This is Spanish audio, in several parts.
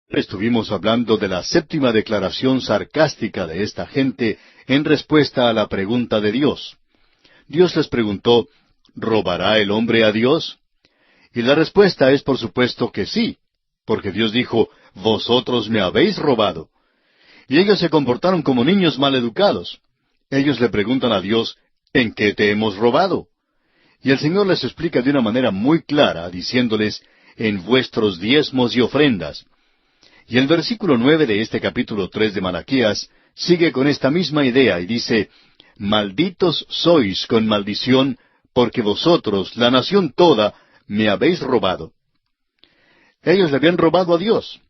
Estuvimos hablando de la séptima declaración sarcástica de esta gente en respuesta a la pregunta de Dios. Dios les preguntó, ¿robará el hombre a Dios? Y la respuesta es por supuesto que sí, porque Dios dijo, vosotros me habéis robado. Y ellos se comportaron como niños maleducados. Ellos le preguntan a Dios, ¿en qué te hemos robado? Y el Señor les explica de una manera muy clara, diciéndoles, en vuestros diezmos y ofrendas. Y el versículo 9 de este capítulo 3 de Malaquías sigue con esta misma idea y dice, malditos sois con maldición, porque vosotros, la nación toda, me habéis robado. Ellos le habían robado a Dios.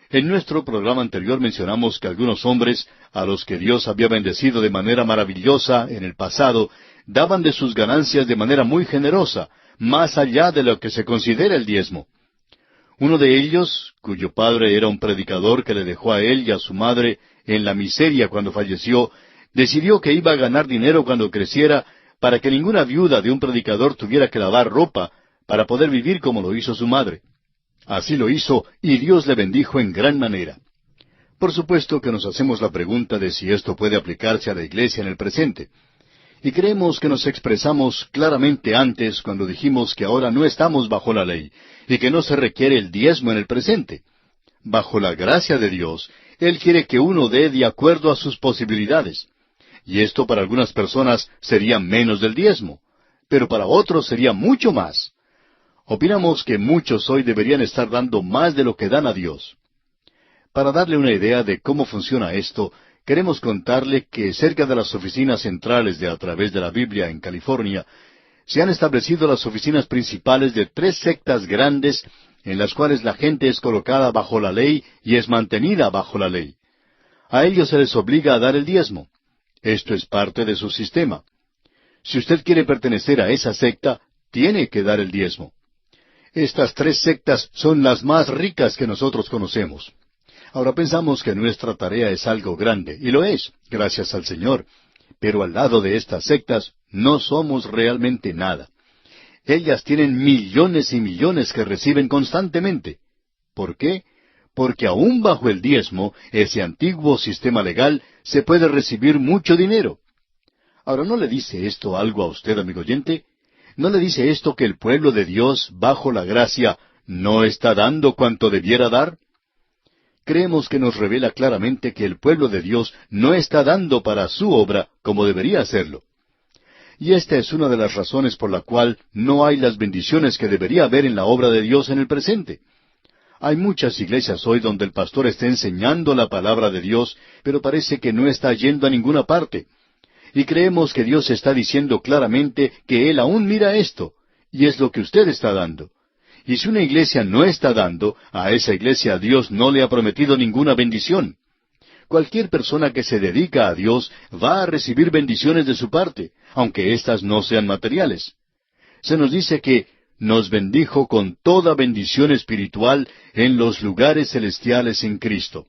En nuestro programa anterior mencionamos que algunos hombres, a los que Dios había bendecido de manera maravillosa en el pasado, daban de sus ganancias de manera muy generosa, más allá de lo que se considera el diezmo. Uno de ellos, cuyo padre era un predicador que le dejó a él y a su madre en la miseria cuando falleció, decidió que iba a ganar dinero cuando creciera para que ninguna viuda de un predicador tuviera que lavar ropa para poder vivir como lo hizo su madre. Así lo hizo y Dios le bendijo en gran manera. Por supuesto que nos hacemos la pregunta de si esto puede aplicarse a la iglesia en el presente. Y creemos que nos expresamos claramente antes cuando dijimos que ahora no estamos bajo la ley y que no se requiere el diezmo en el presente. Bajo la gracia de Dios, Él quiere que uno dé de acuerdo a sus posibilidades. Y esto para algunas personas sería menos del diezmo, pero para otros sería mucho más. Opinamos que muchos hoy deberían estar dando más de lo que dan a Dios. Para darle una idea de cómo funciona esto, queremos contarle que cerca de las oficinas centrales de A Través de la Biblia en California, se han establecido las oficinas principales de 3 sectas grandes en las cuales la gente es colocada bajo la ley y es mantenida bajo la ley. A ellos se les obliga a dar el diezmo. Esto es parte de su sistema. Si usted quiere pertenecer a esa secta, tiene que dar el diezmo. Estas 3 sectas son las más ricas que nosotros conocemos. Ahora pensamos que nuestra tarea es algo grande, y lo es, gracias al Señor. Pero al lado de estas sectas no somos realmente nada. Ellas tienen millones y millones que reciben constantemente. ¿Por qué? Porque aún bajo el diezmo, ese antiguo sistema legal, se puede recibir mucho dinero. Ahora, ¿no le dice esto algo a usted, amigo oyente? ¿No le dice esto que el pueblo de Dios, bajo la gracia, no está dando cuanto debiera dar? Creemos que nos revela claramente que el pueblo de Dios no está dando para su obra como debería hacerlo. Y esta es una de las razones por la cual no hay las bendiciones que debería haber en la obra de Dios en el presente. Hay muchas iglesias hoy donde el pastor está enseñando la palabra de Dios, pero parece que no está yendo a ninguna parte. Y creemos que Dios está diciendo claramente que Él aún mira esto, y es lo que usted está dando. Y si una iglesia no está dando, a esa iglesia Dios no le ha prometido ninguna bendición. Cualquier persona que se dedica a Dios va a recibir bendiciones de su parte, aunque éstas no sean materiales. Se nos dice que nos bendijo con toda bendición espiritual en los lugares celestiales en Cristo.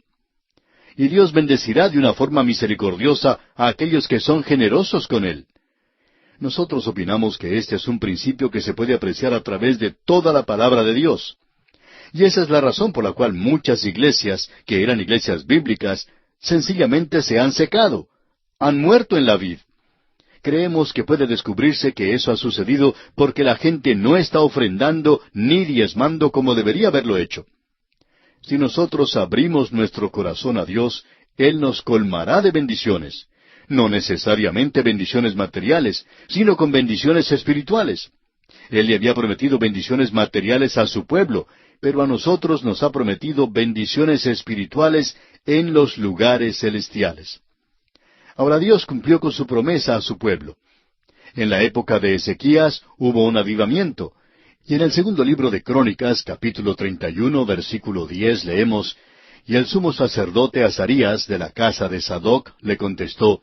Y Dios bendecirá de una forma misericordiosa a aquellos que son generosos con Él. Nosotros opinamos que este es un principio que se puede apreciar a través de toda la palabra de Dios. Y esa es la razón por la cual muchas iglesias, que eran iglesias bíblicas, sencillamente se han secado, han muerto en la vid. Creemos que puede descubrirse que eso ha sucedido porque la gente no está ofrendando ni diezmando como debería haberlo hecho. Si nosotros abrimos nuestro corazón a Dios, Él nos colmará de bendiciones. No necesariamente bendiciones materiales, sino con bendiciones espirituales. Él le había prometido bendiciones materiales a su pueblo, pero a nosotros nos ha prometido bendiciones espirituales en los lugares celestiales. Ahora Dios cumplió con su promesa a su pueblo. En la época de Ezequías hubo un avivamiento, y en el segundo libro de Crónicas, capítulo 31, versículo 10, leemos, «Y el sumo sacerdote Azarías, de la casa de Sadoc, le contestó,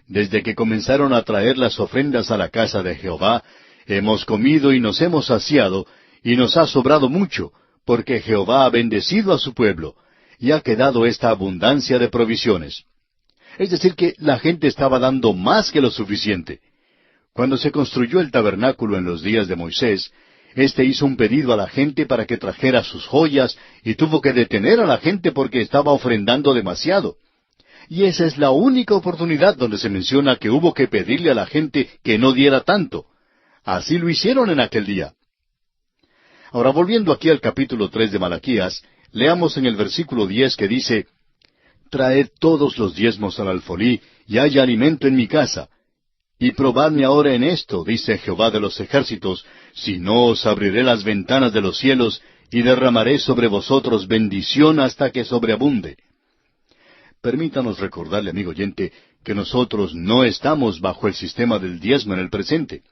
Desde que comenzaron a traer las ofrendas a la casa de Jehová, hemos comido y nos hemos saciado, y nos ha sobrado mucho, porque Jehová ha bendecido a su pueblo, y ha quedado esta abundancia de provisiones». Es decir, que la gente estaba dando más que lo suficiente. Cuando se construyó el tabernáculo en los días de Moisés, Éste hizo un pedido a la gente para que trajera sus joyas y tuvo que detener a la gente porque estaba ofrendando demasiado. Y esa es la única oportunidad donde se menciona que hubo que pedirle a la gente que no diera tanto. Así lo hicieron en aquel día. Ahora, volviendo aquí al capítulo 3 de Malaquías, leamos en el versículo 10 que dice, «Traed todos los diezmos al alfolí, y haya alimento en mi casa. Y probadme ahora en esto, dice Jehová de los ejércitos, si no os abriré las ventanas de los cielos, y derramaré sobre vosotros bendición hasta que sobreabunde». Permítanos recordarle, amigo oyente, que nosotros no estamos bajo el sistema del diezmo en el presente.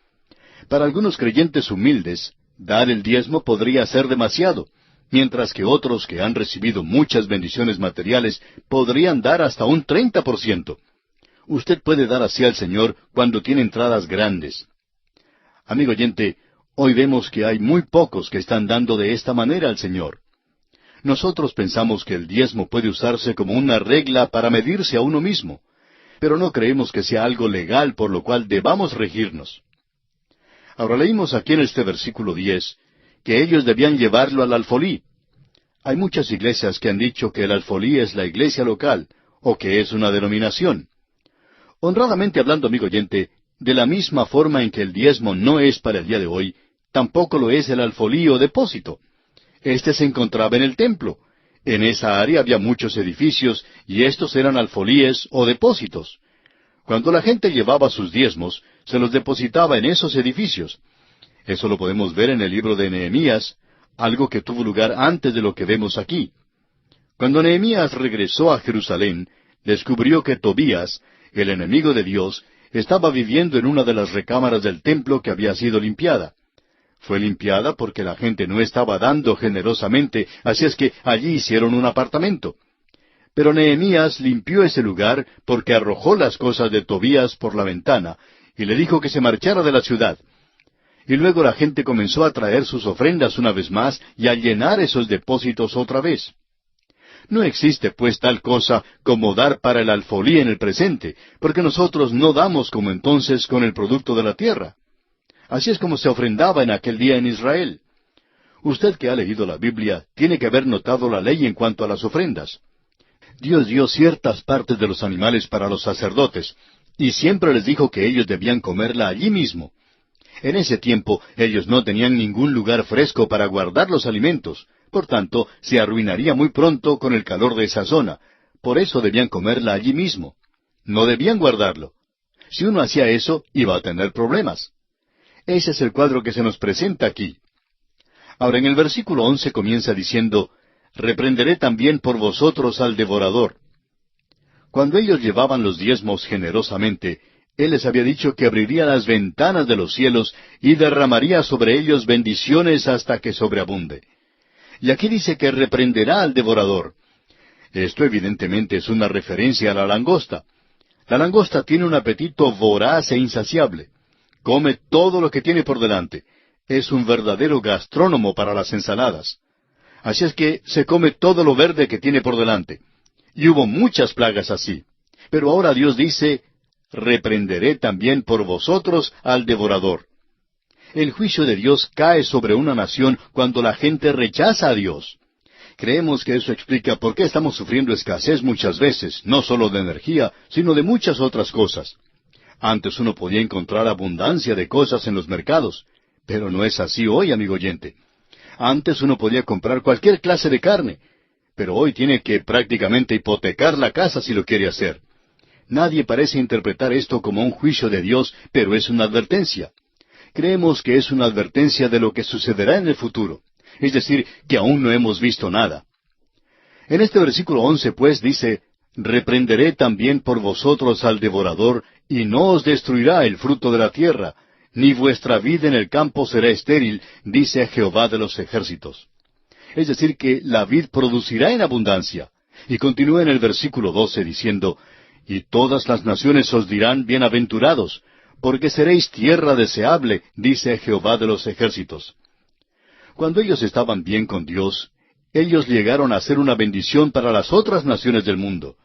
Para algunos creyentes humildes, dar el diezmo podría ser demasiado, mientras que otros que han recibido muchas bendiciones materiales podrían dar hasta un 30%. Usted puede dar así al Señor cuando tiene entradas grandes. Amigo oyente, hoy vemos que hay muy pocos que están dando de esta manera al Señor. Nosotros pensamos que el diezmo puede usarse como una regla para medirse a uno mismo, pero no creemos que sea algo legal por lo cual debamos regirnos. Ahora leímos aquí en este versículo 10 que ellos debían llevarlo al alfolí. Hay muchas iglesias que han dicho que el alfolí es la iglesia local, o que es una denominación. Honradamente hablando, amigo oyente, de la misma forma en que el diezmo no es para el día de hoy, tampoco lo es el alfolí o depósito. Este se encontraba en el templo. En esa área había muchos edificios, y estos eran alfolíes o depósitos. Cuando la gente llevaba sus diezmos, se los depositaba en esos edificios. Eso lo podemos ver en el libro de Nehemías, algo que tuvo lugar antes de lo que vemos aquí. Cuando Nehemías regresó a Jerusalén, descubrió que Tobías, el enemigo de Dios, estaba viviendo en una de las recámaras del templo que había sido limpiada. Fue limpiada porque la gente no estaba dando generosamente, así es que allí hicieron un apartamento. Pero Nehemías limpió ese lugar porque arrojó las cosas de Tobías por la ventana y le dijo que se marchara de la ciudad. Y luego la gente comenzó a traer sus ofrendas una vez más y a llenar esos depósitos otra vez. No existe pues tal cosa como dar para el alfolí en el presente, porque nosotros no damos como entonces con el producto de la tierra. Así es como se ofrendaba en aquel día en Israel. Usted que ha leído la Biblia tiene que haber notado la ley en cuanto a las ofrendas. Dios dio ciertas partes de los animales para los sacerdotes, y siempre les dijo que ellos debían comerla allí mismo. En ese tiempo ellos no tenían ningún lugar fresco para guardar los alimentos, por tanto se arruinaría muy pronto con el calor de esa zona. Por eso debían comerla allí mismo. No debían guardarlo. Si uno hacía eso, iba a tener problemas. Ese es el cuadro que se nos presenta aquí. Ahora en el versículo 11 comienza diciendo, «Reprenderé también por vosotros al devorador». Cuando ellos llevaban los diezmos generosamente, Él les había dicho que abriría las ventanas de los cielos y derramaría sobre ellos bendiciones hasta que sobreabunde. Y aquí dice que reprenderá al devorador. Esto evidentemente es una referencia a la langosta. La langosta tiene un apetito voraz e insaciable. Come todo lo que tiene por delante. Es un verdadero gastrónomo para las ensaladas. Así es que se come todo lo verde que tiene por delante. Y hubo muchas plagas así. Pero ahora Dios dice, reprenderé también por vosotros al devorador. El juicio de Dios cae sobre una nación cuando la gente rechaza a Dios. Creemos que eso explica por qué estamos sufriendo escasez muchas veces, no solo de energía, sino de muchas otras cosas. Antes uno podía encontrar abundancia de cosas en los mercados, pero no es así hoy, amigo oyente. Antes uno podía comprar cualquier clase de carne, pero hoy tiene que prácticamente hipotecar la casa si lo quiere hacer. Nadie parece interpretar esto como un juicio de Dios, pero es una advertencia. Creemos que es una advertencia de lo que sucederá en el futuro, es decir, que aún no hemos visto nada. En este versículo 11, pues, dice, reprenderé también por vosotros al devorador, y no os destruirá el fruto de la tierra, ni vuestra vid en el campo será estéril, dice Jehová de los ejércitos. Es decir, que la vid producirá en abundancia. Y continúa en el versículo 12 diciendo, y todas las naciones os dirán bienaventurados, porque seréis tierra deseable, dice Jehová de los ejércitos. Cuando ellos estaban bien con Dios, ellos llegaron a ser una bendición para las otras naciones del mundo.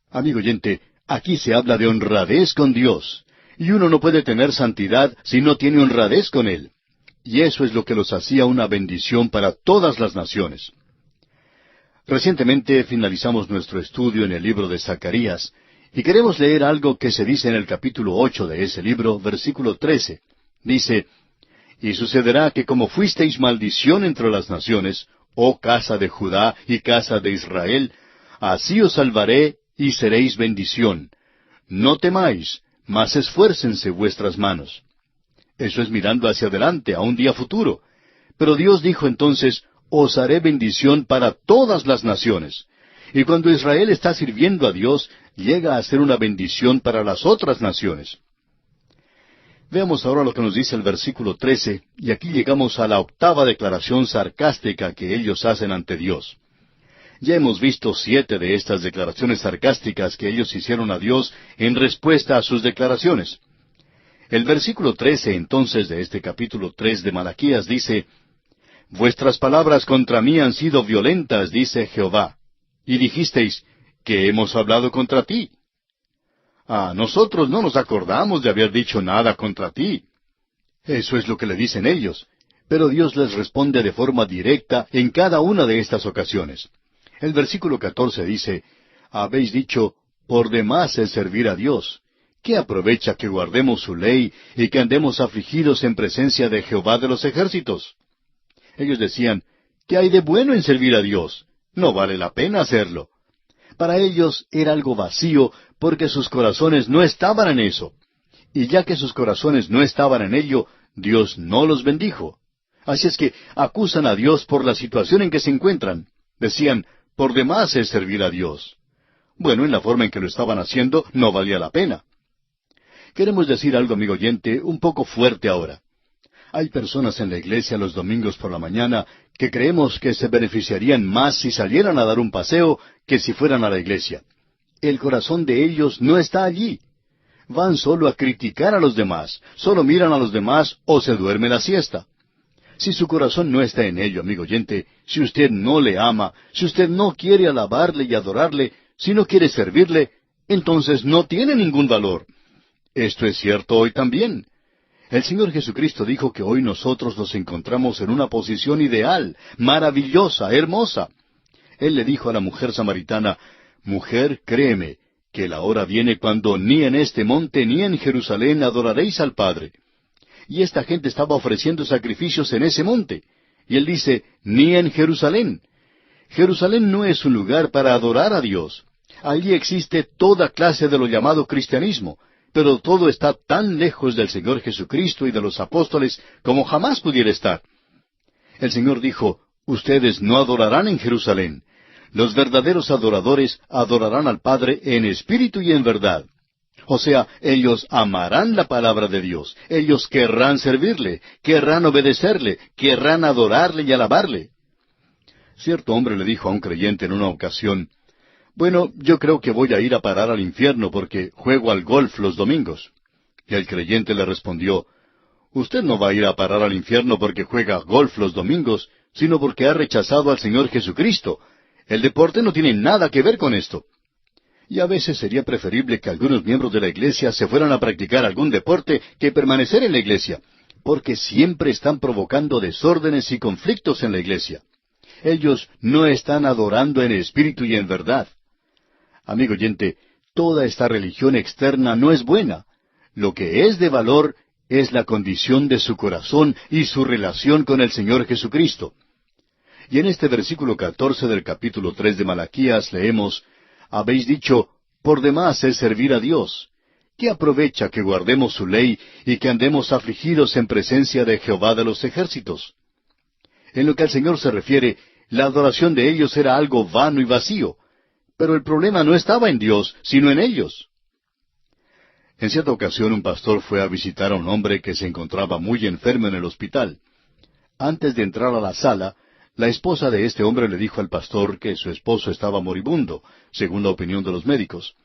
Amigo oyente, aquí se habla de honradez con Dios, y uno no puede tener santidad si no tiene honradez con Él. y eso es lo que los hacía una bendición para todas las naciones. Recientemente finalizamos nuestro estudio en el libro de Zacarías, y queremos leer algo que se dice en el capítulo 8 de ese libro, versículo 13. Dice, «Y sucederá que como fuisteis maldición entre las naciones, oh casa de Judá y casa de Israel, así os salvaré y seréis bendición. No temáis, mas esfuércense vuestras manos». Eso es mirando hacia adelante, a un día futuro. Pero Dios dijo entonces, «Os haré bendición para todas las naciones». Y cuando Israel está sirviendo a Dios, llega a ser una bendición para las otras naciones. Veamos ahora lo que nos dice el versículo 13, y aquí llegamos a la octava declaración sarcástica que ellos hacen ante Dios. Ya hemos visto 7 de estas declaraciones sarcásticas que ellos hicieron a Dios en respuesta a sus declaraciones. El versículo 13 entonces de este capítulo 3 de Malaquías dice, «Vuestras palabras contra mí han sido violentas, dice Jehová, y dijisteis, ¿qué hemos hablado contra ti?» Nosotros no nos acordamos de haber dicho nada contra ti. Eso es lo que le dicen ellos. Pero Dios les responde de forma directa en cada una de estas ocasiones. El versículo 14 dice, «Habéis dicho, por demás es servir a Dios. ¿Qué aprovecha que guardemos su ley y que andemos afligidos en presencia de Jehová de los ejércitos?» Ellos decían, «¿Qué hay de bueno en servir a Dios? No vale la pena hacerlo». Para ellos era algo vacío porque sus corazones no estaban en eso. Y ya que sus corazones no estaban en ello, Dios no los bendijo. Así es que acusan a Dios por la situación en que se encuentran. Decían, por demás es servir a Dios. Bueno, en la forma en que lo estaban haciendo, no valía la pena. Queremos decir algo, amigo oyente, un poco fuerte ahora. Hay personas en la iglesia los domingos por la mañana que creemos que se beneficiarían más si salieran a dar un paseo que si fueran a la iglesia. El corazón de ellos no está allí. Van solo a criticar a los demás, solo miran a los demás o se duerme la siesta. Si su corazón no está en ello, amigo oyente, si usted no le ama, si usted no quiere alabarle y adorarle, si no quiere servirle, entonces no tiene ningún valor. Esto es cierto hoy también. El Señor Jesucristo dijo que hoy nosotros nos encontramos en una posición ideal, maravillosa, hermosa. Él le dijo a la mujer samaritana, «Mujer, créeme, que la hora viene cuando ni en este monte ni en Jerusalén adoraréis al Padre». Y esta gente estaba ofreciendo sacrificios en ese monte. Y Él dice, «ni en Jerusalén». Jerusalén no es un lugar para adorar a Dios. Allí existe toda clase de lo llamado cristianismo, pero todo está tan lejos del Señor Jesucristo y de los apóstoles como jamás pudiera estar. El Señor dijo, «Ustedes no adorarán en Jerusalén. Los verdaderos adoradores adorarán al Padre en espíritu y en verdad». O sea, ellos amarán la palabra de Dios, ellos querrán servirle, querrán obedecerle, querrán adorarle y alabarle. Cierto hombre le dijo a un creyente en una ocasión, «Bueno, yo creo que voy a ir a parar al infierno porque juego al golf los domingos». Y el creyente le respondió, «Usted no va a ir a parar al infierno porque juega golf los domingos, sino porque ha rechazado al Señor Jesucristo. El deporte no tiene nada que ver con esto». Y a veces sería preferible que algunos miembros de la iglesia se fueran a practicar algún deporte que permanecer en la iglesia, porque siempre están provocando desórdenes y conflictos en la iglesia. Ellos no están adorando en espíritu y en verdad. Amigo oyente, toda esta religión externa no es buena. Lo que es de valor es la condición de su corazón y su relación con el Señor Jesucristo. Y en este versículo 14 del capítulo 3 de Malaquías leemos, «Habéis dicho, por demás es servir a Dios. ¿Qué aprovecha que guardemos su ley y que andemos afligidos en presencia de Jehová de los ejércitos?» En lo que al Señor se refiere, la adoración de ellos era algo vano y vacío, pero el problema no estaba en Dios, sino en ellos. En cierta ocasión un pastor fue a visitar a un hombre que se encontraba muy enfermo en el hospital. Antes de entrar a la sala, la esposa de este hombre le dijo al pastor que su esposo estaba moribundo, según la opinión de los médicos.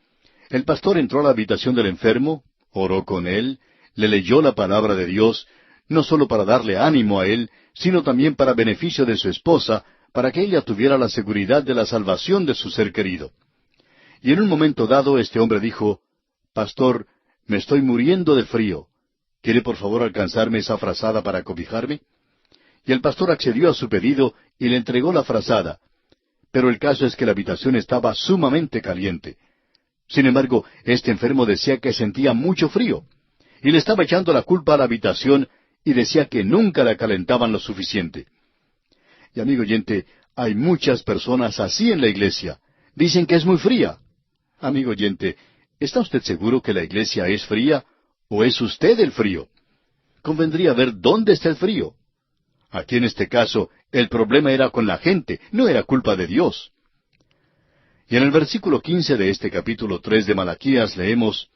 El pastor entró a la habitación del enfermo, oró con él, le leyó la palabra de Dios, no solo para darle ánimo a él, sino también para beneficio de su esposa, para que ella tuviera la seguridad de la salvación de su ser querido. Y en un momento dado este hombre dijo, «Pastor, me estoy muriendo de frío. ¿Quiere por favor alcanzarme esa frazada para cobijarme? Y el pastor accedió a su pedido y le entregó la frazada. Pero el caso es que la habitación estaba sumamente caliente. Sin embargo, este enfermo decía que sentía mucho frío, y le estaba echando la culpa a la habitación y decía que nunca la calentaban lo suficiente. Y amigo oyente, hay muchas personas así en la iglesia. Dicen que es muy fría. Amigo oyente, ¿está usted seguro que la iglesia es fría o es usted el frío? Convendría ver dónde está el frío. Aquí en este caso, el problema era con la gente, no era culpa de Dios. Y en el versículo 15 de este capítulo 3 de Malaquías leemos,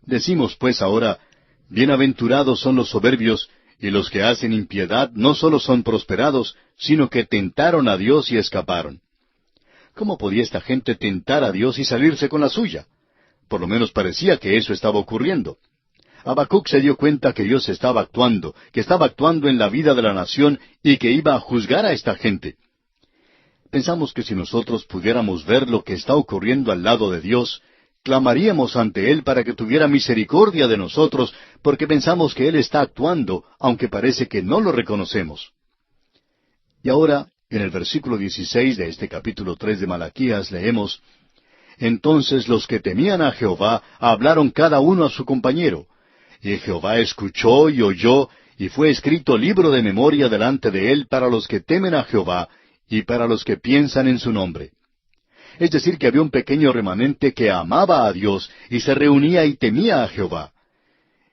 decimos pues ahora, bienaventurados son los soberbios, y los que hacen impiedad no sólo son prosperados, sino que tentaron a Dios y escaparon. ¿Cómo podía esta gente tentar a Dios y salirse con la suya? Por lo menos parecía que eso estaba ocurriendo. Habacuc se dio cuenta que Dios estaba actuando, que estaba actuando en la vida de la nación y que iba a juzgar a esta gente. Pensamos que si nosotros pudiéramos ver lo que está ocurriendo al lado de Dios, clamaríamos ante Él para que tuviera misericordia de nosotros, porque pensamos que Él está actuando, aunque parece que no lo reconocemos. Y ahora, en el versículo 16 de este capítulo 3 de Malaquías leemos, entonces los que temían a Jehová hablaron cada uno a su compañero, y Jehová escuchó y oyó, y fue escrito libro de memoria delante de Él para los que temen a Jehová, y para los que piensan en su nombre. Es decir, que había un pequeño remanente que amaba a Dios y se reunía y temía a Jehová.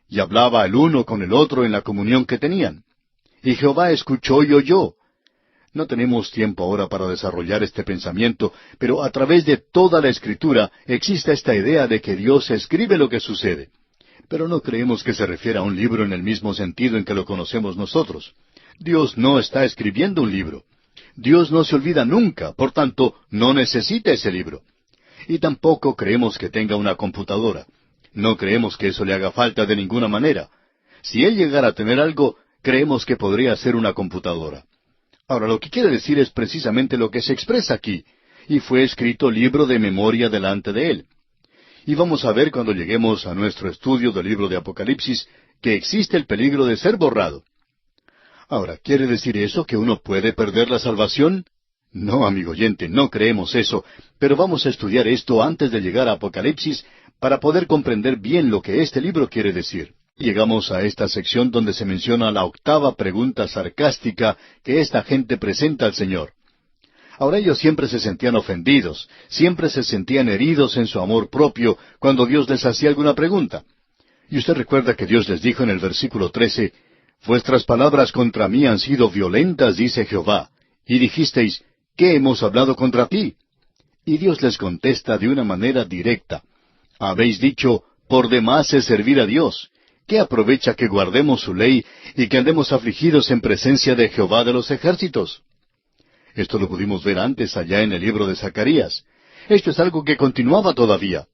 Y hablaba el uno con el otro en la comunión que tenían. Y Jehová escuchó y oyó. No tenemos tiempo ahora para desarrollar este pensamiento, pero a través de toda la Escritura existe esta idea de que Dios escribe lo que sucede. Pero no creemos que se refiera a un libro en el mismo sentido en que lo conocemos nosotros. Dios no está escribiendo un libro. Dios no se olvida nunca, por tanto, no necesita ese libro. Y tampoco creemos que tenga una computadora. No creemos que eso le haga falta de ninguna manera. Si Él llegara a tener algo, creemos que podría ser una computadora. Ahora, lo que quiere decir es precisamente lo que se expresa aquí, y fue escrito libro de memoria delante de Él. Y vamos a ver cuando lleguemos a nuestro estudio del libro de Apocalipsis, que existe el peligro de ser borrado. Ahora, ¿quiere decir eso que uno puede perder la salvación? No, amigo oyente, no creemos eso, pero vamos a estudiar esto antes de llegar a Apocalipsis para poder comprender bien lo que este libro quiere decir. Llegamos a esta sección donde se menciona la octava pregunta sarcástica que esta gente presenta al Señor. Ahora ellos siempre se sentían ofendidos, siempre se sentían heridos en su amor propio cuando Dios les hacía alguna pregunta. Y usted recuerda que Dios les dijo en el versículo 13, vuestras palabras contra mí han sido violentas, dice Jehová, y dijisteis, ¿qué hemos hablado contra ti? Y Dios les contesta de una manera directa, habéis dicho, por demás es servir a Dios. ¿Qué aprovecha que guardemos su ley y que andemos afligidos en presencia de Jehová de los ejércitos? Esto lo pudimos ver antes allá en el libro de Zacarías. Esto es algo que continuaba todavía.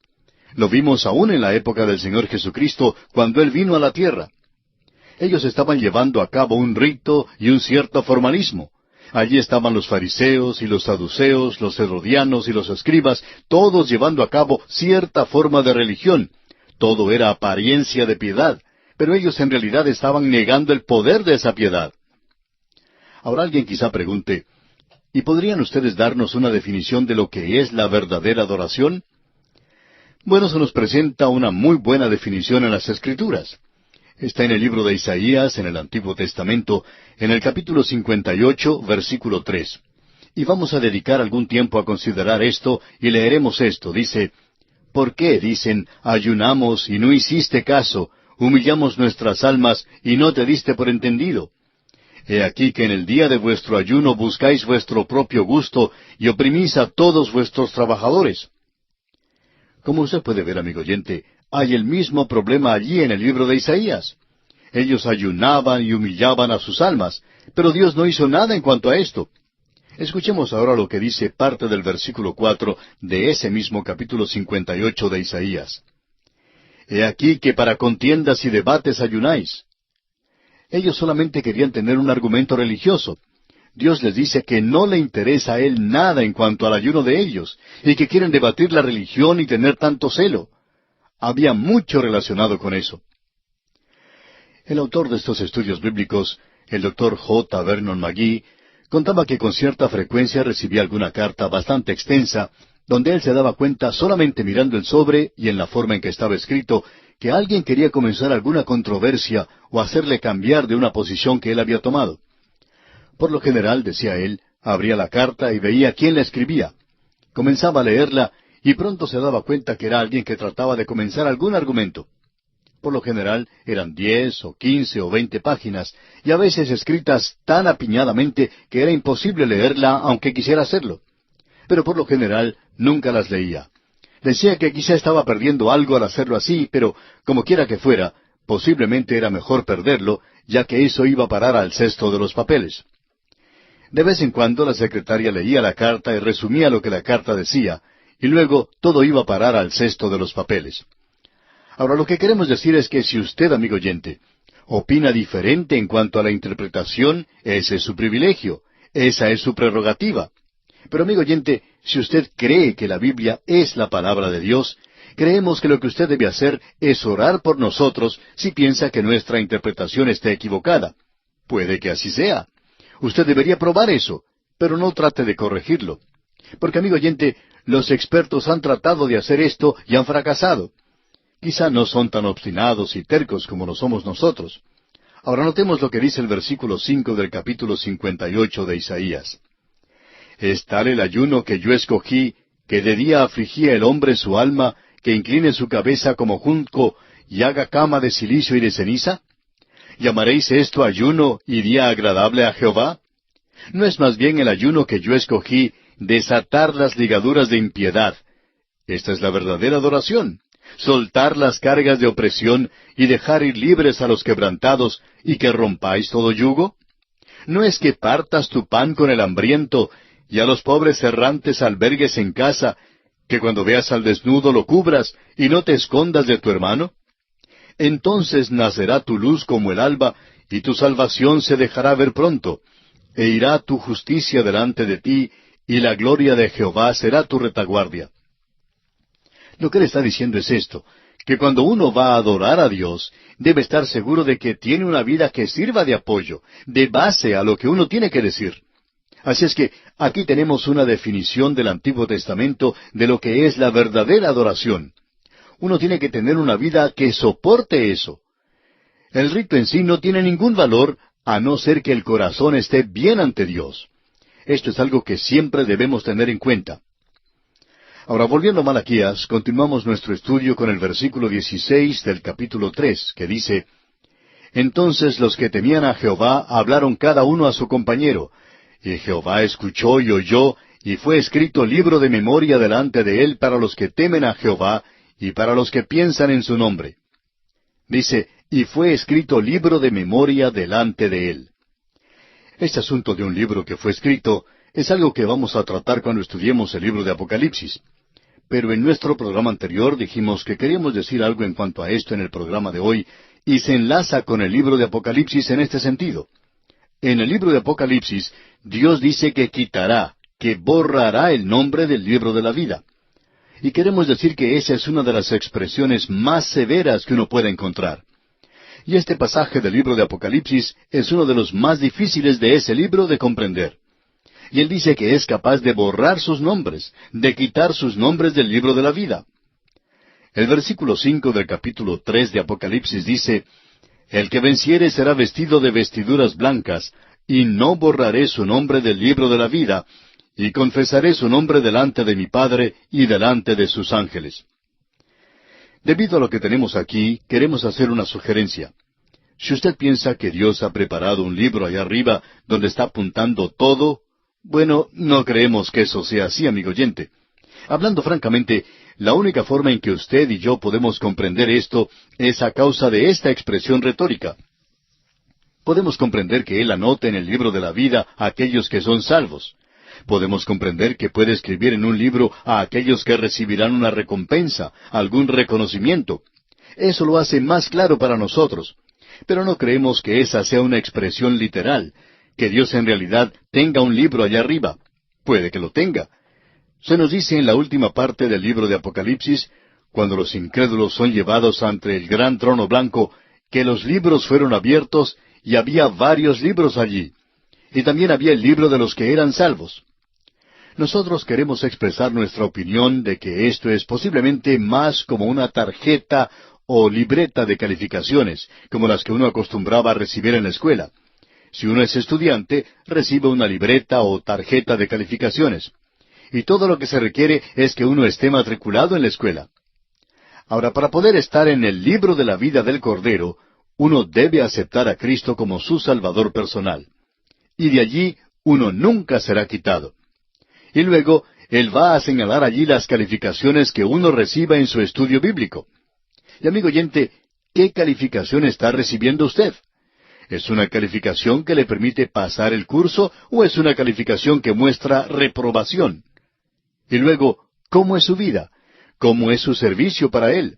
Lo vimos aún en la época del Señor Jesucristo, cuando Él vino a la tierra. Ellos estaban llevando a cabo un rito y un cierto formalismo. Allí estaban los fariseos y los saduceos, los herodianos y los escribas, todos llevando a cabo cierta forma de religión. Todo era apariencia de piedad, pero ellos en realidad estaban negando el poder de esa piedad. Ahora alguien quizá pregunte, ¿y podrían ustedes darnos una definición de lo que es la verdadera adoración? Bueno, se nos presenta una muy buena definición en las Escrituras. Está en el libro de Isaías, en el Antiguo Testamento, en el capítulo 58, versículo 3. Y vamos a dedicar algún tiempo a considerar esto, y leeremos esto. Dice, ¿por qué, dicen, ayunamos y no hiciste caso, humillamos nuestras almas y no te diste por entendido? He aquí que en el día de vuestro ayuno buscáis vuestro propio gusto y oprimís a todos vuestros trabajadores. Como usted puede ver, amigo oyente, hay el mismo problema allí en el libro de Isaías. Ellos ayunaban y humillaban a sus almas, pero Dios no hizo nada en cuanto a esto. Escuchemos ahora lo que dice parte del versículo 4 de ese mismo capítulo 58 de Isaías. He aquí que para contiendas y debates ayunáis. Ellos solamente querían tener un argumento religioso. Dios les dice que no le interesa a Él nada en cuanto al ayuno de ellos, y que quieren debatir la religión y tener tanto celo. Había mucho relacionado con eso. El autor de estos estudios bíblicos, el Dr. J. Vernon McGee, contaba que con cierta frecuencia recibía alguna carta bastante extensa, donde él se daba cuenta solamente mirando el sobre y en la forma en que estaba escrito, que alguien quería comenzar alguna controversia o hacerle cambiar de una posición que él había tomado. Por lo general, decía él, abría la carta y veía quién la escribía. Comenzaba a leerla y pronto se daba cuenta que era alguien que trataba de comenzar algún argumento. Por lo general eran 10 o 15 o 20 páginas, y a veces escritas tan apiñadamente que era imposible leerla aunque quisiera hacerlo. Pero por lo general nunca las leía. Decía que quizá estaba perdiendo algo al hacerlo así, pero como quiera que fuera, posiblemente era mejor perderlo, ya que eso iba a parar al cesto de los papeles. De vez en cuando la secretaria leía la carta y resumía lo que la carta decía, y luego todo iba a parar al cesto de los papeles. Ahora, lo que queremos decir es que si usted, amigo oyente, opina diferente en cuanto a la interpretación, ese es su privilegio, esa es su prerrogativa. Pero, amigo oyente, si usted cree que la Biblia es la palabra de Dios, creemos que lo que usted debe hacer es orar por nosotros si piensa que nuestra interpretación está equivocada. Puede que así sea. Usted debería probar eso, pero no trate de corregirlo. Porque, amigo oyente, los expertos han tratado de hacer esto y han fracasado. Quizá no son tan obstinados y tercos como lo somos nosotros. Ahora notemos lo que dice el versículo 5 del capítulo 58 de Isaías. Es tal el ayuno que yo escogí, que de día afligía el hombre su alma, que incline su cabeza como junco, y haga cama de cilicio y de ceniza. ¿Llamaréis esto ayuno y día agradable a Jehová? ¿No es más bien el ayuno que yo escogí, desatar las ligaduras de impiedad? Esta es la verdadera adoración. Soltar las cargas de opresión y dejar ir libres a los quebrantados, y que rompáis todo yugo. ¿No es que partas tu pan con el hambriento, y a los pobres errantes albergues en casa, que cuando veas al desnudo lo cubras, y no te escondas de tu hermano? Entonces nacerá tu luz como el alba, y tu salvación se dejará ver pronto, e irá tu justicia delante de ti, y la gloria de Jehová será tu retaguardia. Lo que él está diciendo es esto, que cuando uno va a adorar a Dios, debe estar seguro de que tiene una vida que sirva de apoyo, de base a lo que uno tiene que decir. Así es que aquí tenemos una definición del Antiguo Testamento de lo que es la verdadera adoración. Uno tiene que tener una vida que soporte eso. El rito en sí no tiene ningún valor a no ser que el corazón esté bien ante Dios. Esto es algo que siempre debemos tener en cuenta. Ahora, volviendo a Malaquías, continuamos nuestro estudio con el versículo 16 del capítulo 3, que dice, Entonces los que temían a Jehová hablaron cada uno a su compañero, y Jehová escuchó y oyó, y fue escrito libro de memoria delante de él para los que temen a Jehová, y para los que piensan en su nombre. Dice, y fue escrito libro de memoria delante de él. Este asunto de un libro que fue escrito es algo que vamos a tratar cuando estudiemos el libro de Apocalipsis. Pero en nuestro programa anterior dijimos que queríamos decir algo en cuanto a esto en el programa de hoy, y se enlaza con el libro de Apocalipsis en este sentido. En el libro de Apocalipsis, Dios dice que quitará, que borrará el nombre del libro de la vida. Y queremos decir que esa es una de las expresiones más severas que uno puede encontrar. Y este pasaje del libro de Apocalipsis es uno de los más difíciles de ese libro de comprender. Y él dice que es capaz de borrar sus nombres, de quitar sus nombres del libro de la vida. El versículo 5 del capítulo 3 de Apocalipsis dice, El que venciere será vestido de vestiduras blancas, y no borraré su nombre del libro de la vida, y confesaré su nombre delante de mi Padre y delante de sus ángeles. Debido a lo que tenemos aquí, queremos hacer una sugerencia. Si usted piensa que Dios ha preparado un libro allá arriba donde está apuntando todo, bueno, no creemos que eso sea así, amigo oyente. Hablando francamente, la única forma en que usted y yo podemos comprender esto es a causa de esta expresión retórica. Podemos comprender que Él anota en el libro de la vida a aquellos que son salvos. Podemos comprender que puede escribir en un libro a aquellos que recibirán una recompensa, algún reconocimiento. Eso lo hace más claro para nosotros. Pero no creemos que esa sea una expresión literal, que Dios en realidad tenga un libro allá arriba. Puede que lo tenga. Se nos dice en la última parte del libro de Apocalipsis, cuando los incrédulos son llevados ante el gran trono blanco, que los libros fueron abiertos y había varios libros allí. Y también había el libro de los que eran salvos. Nosotros queremos expresar nuestra opinión de que esto es posiblemente más como una tarjeta o libreta de calificaciones, como las que uno acostumbraba a recibir en la escuela. Si uno es estudiante, recibe una libreta o tarjeta de calificaciones. Y todo lo que se requiere es que uno esté matriculado en la escuela. Ahora, para poder estar en el libro de la vida del Cordero, uno debe aceptar a Cristo como su Salvador personal. Y de allí uno nunca será quitado. Y luego, Él va a señalar allí las calificaciones que uno reciba en su estudio bíblico. Y amigo oyente, ¿qué calificación está recibiendo usted? ¿Es una calificación que le permite pasar el curso o es una calificación que muestra reprobación? Y luego, ¿cómo es su vida? ¿Cómo es su servicio para Él?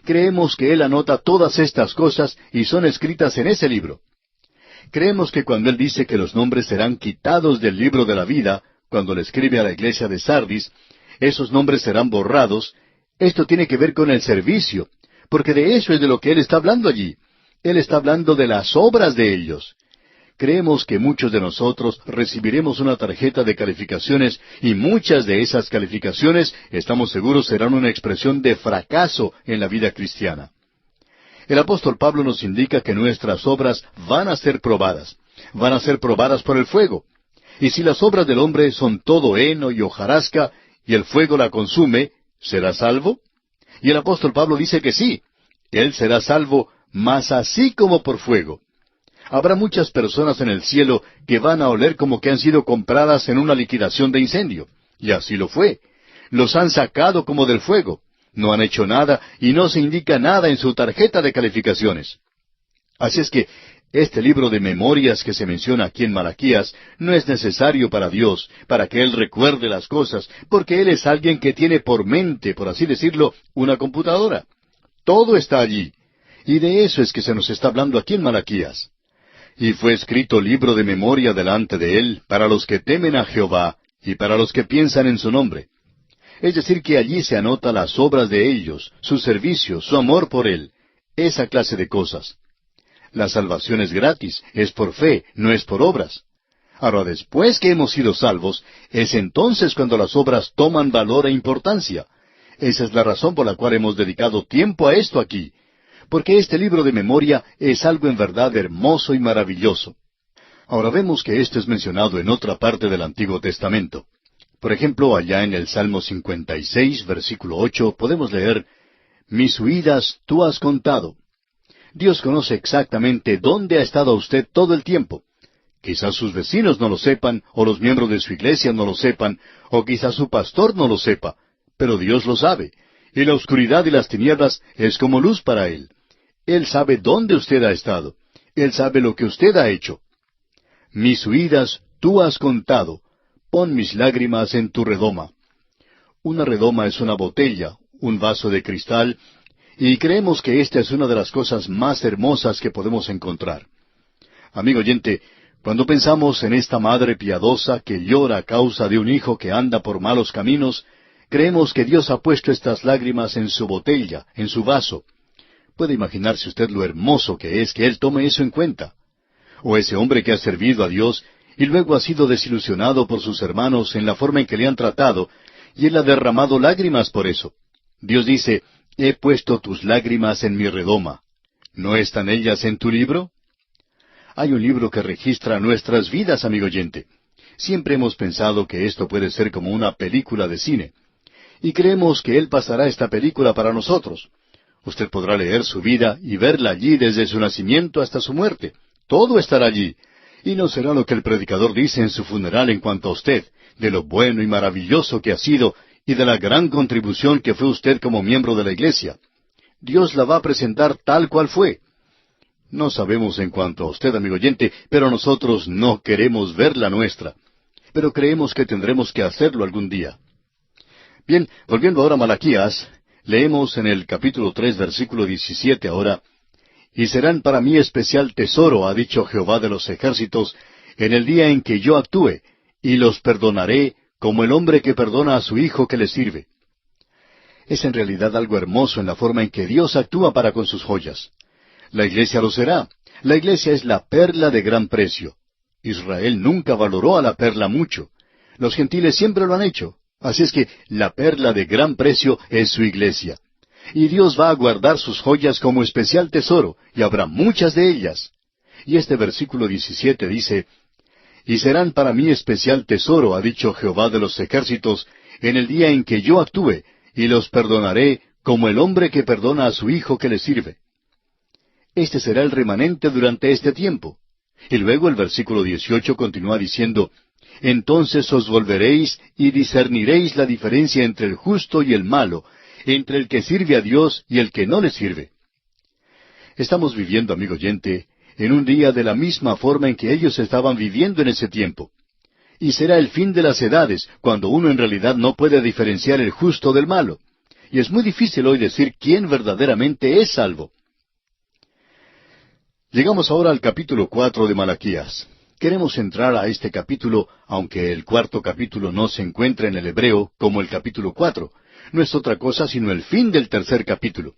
Creemos que Él anota todas estas cosas y son escritas en ese libro. Creemos que cuando Él dice que los nombres serán quitados del libro de la vida, cuando le escribe a la iglesia de Sardis, esos nombres serán borrados, esto tiene que ver con el servicio, porque de eso es de lo que Él está hablando allí. Él está hablando de las obras de ellos. Creemos que muchos de nosotros recibiremos una tarjeta de calificaciones y muchas de esas calificaciones, estamos seguros, serán una expresión de fracaso en la vida cristiana. El apóstol Pablo nos indica que nuestras obras van a ser probadas por el fuego. Y si las obras del hombre son todo heno y hojarasca, y el fuego la consume, ¿será salvo? Y el apóstol Pablo dice que sí, él será salvo, mas así como por fuego. Habrá muchas personas en el cielo que van a oler como que han sido compradas en una liquidación de incendio. Y así lo fue. Los han sacado como del fuego. No han hecho nada y no se indica nada en su tarjeta de calificaciones. Así es que este libro de memorias que se menciona aquí en Malaquías no es necesario para Dios, para que Él recuerde las cosas, porque Él es alguien que tiene por mente, por así decirlo, una computadora. Todo está allí. Y de eso es que se nos está hablando aquí en Malaquías. Y fue escrito libro de memoria delante de Él para los que temen a Jehová y para los que piensan en su nombre. Es decir, que allí se anota las obras de ellos, su servicio, su amor por Él, esa clase de cosas. La salvación es gratis, es por fe, no es por obras. Ahora, después que hemos sido salvos, es entonces cuando las obras toman valor e importancia. Esa es la razón por la cual hemos dedicado tiempo a esto aquí, porque este libro de memoria es algo en verdad hermoso y maravilloso. Ahora vemos que esto es mencionado en otra parte del Antiguo Testamento. Por ejemplo, allá en el Salmo 56, versículo 8, podemos leer, «Mis huidas tú has contado». Dios conoce exactamente dónde ha estado usted todo el tiempo. Quizás sus vecinos no lo sepan, o los miembros de su iglesia no lo sepan, o quizás su pastor no lo sepa, pero Dios lo sabe, y la oscuridad y las tinieblas es como luz para Él. Él sabe dónde usted ha estado. Él sabe lo que usted ha hecho. Mis huidas tú has contado. Pon mis lágrimas en tu redoma. Una redoma es una botella, un vaso de cristal, y creemos que esta es una de las cosas más hermosas que podemos encontrar. Amigo oyente, cuando pensamos en esta madre piadosa que llora a causa de un hijo que anda por malos caminos, creemos que Dios ha puesto estas lágrimas en su botella, en su vaso. Puede imaginarse usted lo hermoso que es que Él tome eso en cuenta. O ese hombre que ha servido a Dios y luego ha sido desilusionado por sus hermanos en la forma en que le han tratado, y Él ha derramado lágrimas por eso. Dios dice, «He puesto tus lágrimas en mi redoma». ¿No están ellas en tu libro? Hay un libro que registra nuestras vidas, amigo oyente. Siempre hemos pensado que esto puede ser como una película de cine. Y creemos que Él pasará esta película para nosotros. Usted podrá leer su vida y verla allí desde su nacimiento hasta su muerte. Todo estará allí. Y no será lo que el predicador dice en su funeral en cuanto a usted, de lo bueno y maravilloso que ha sido y de la gran contribución que fue usted como miembro de la iglesia. Dios la va a presentar tal cual fue. No sabemos en cuanto a usted, amigo oyente, pero nosotros no queremos ver la nuestra. Pero creemos que tendremos que hacerlo algún día. Bien, volviendo ahora a Malaquías, leemos en el capítulo 3, versículo 17 ahora, «Y serán para mí especial tesoro, ha dicho Jehová de los ejércitos, en el día en que yo actúe, y los perdonaré, como el hombre que perdona a su hijo que le sirve». Es en realidad algo hermoso en la forma en que Dios actúa para con sus joyas. La iglesia lo será. La iglesia es la perla de gran precio. Israel nunca valoró a la perla mucho. Los gentiles siempre lo han hecho. Así es que la perla de gran precio es su iglesia. Y Dios va a guardar sus joyas como especial tesoro, y habrá muchas de ellas. Y este versículo 17 dice, «Y serán para mí especial tesoro, ha dicho Jehová de los ejércitos, en el día en que yo actúe, y los perdonaré como el hombre que perdona a su hijo que le sirve». Este será el remanente durante este tiempo. Y luego el versículo 18 continúa diciendo, «Entonces os volveréis y discerniréis la diferencia entre el justo y el malo, entre el que sirve a Dios y el que no le sirve». Estamos viviendo, amigo oyente, en un día de la misma forma en que ellos estaban viviendo en ese tiempo. Y será el fin de las edades, cuando uno en realidad no puede diferenciar el justo del malo. Y es muy difícil hoy decir quién verdaderamente es salvo. Llegamos ahora al capítulo 4 de Malaquías. Queremos entrar a este capítulo, aunque el cuarto capítulo no se encuentra en el hebreo como el capítulo 4. No es otra cosa sino el fin del tercer capítulo.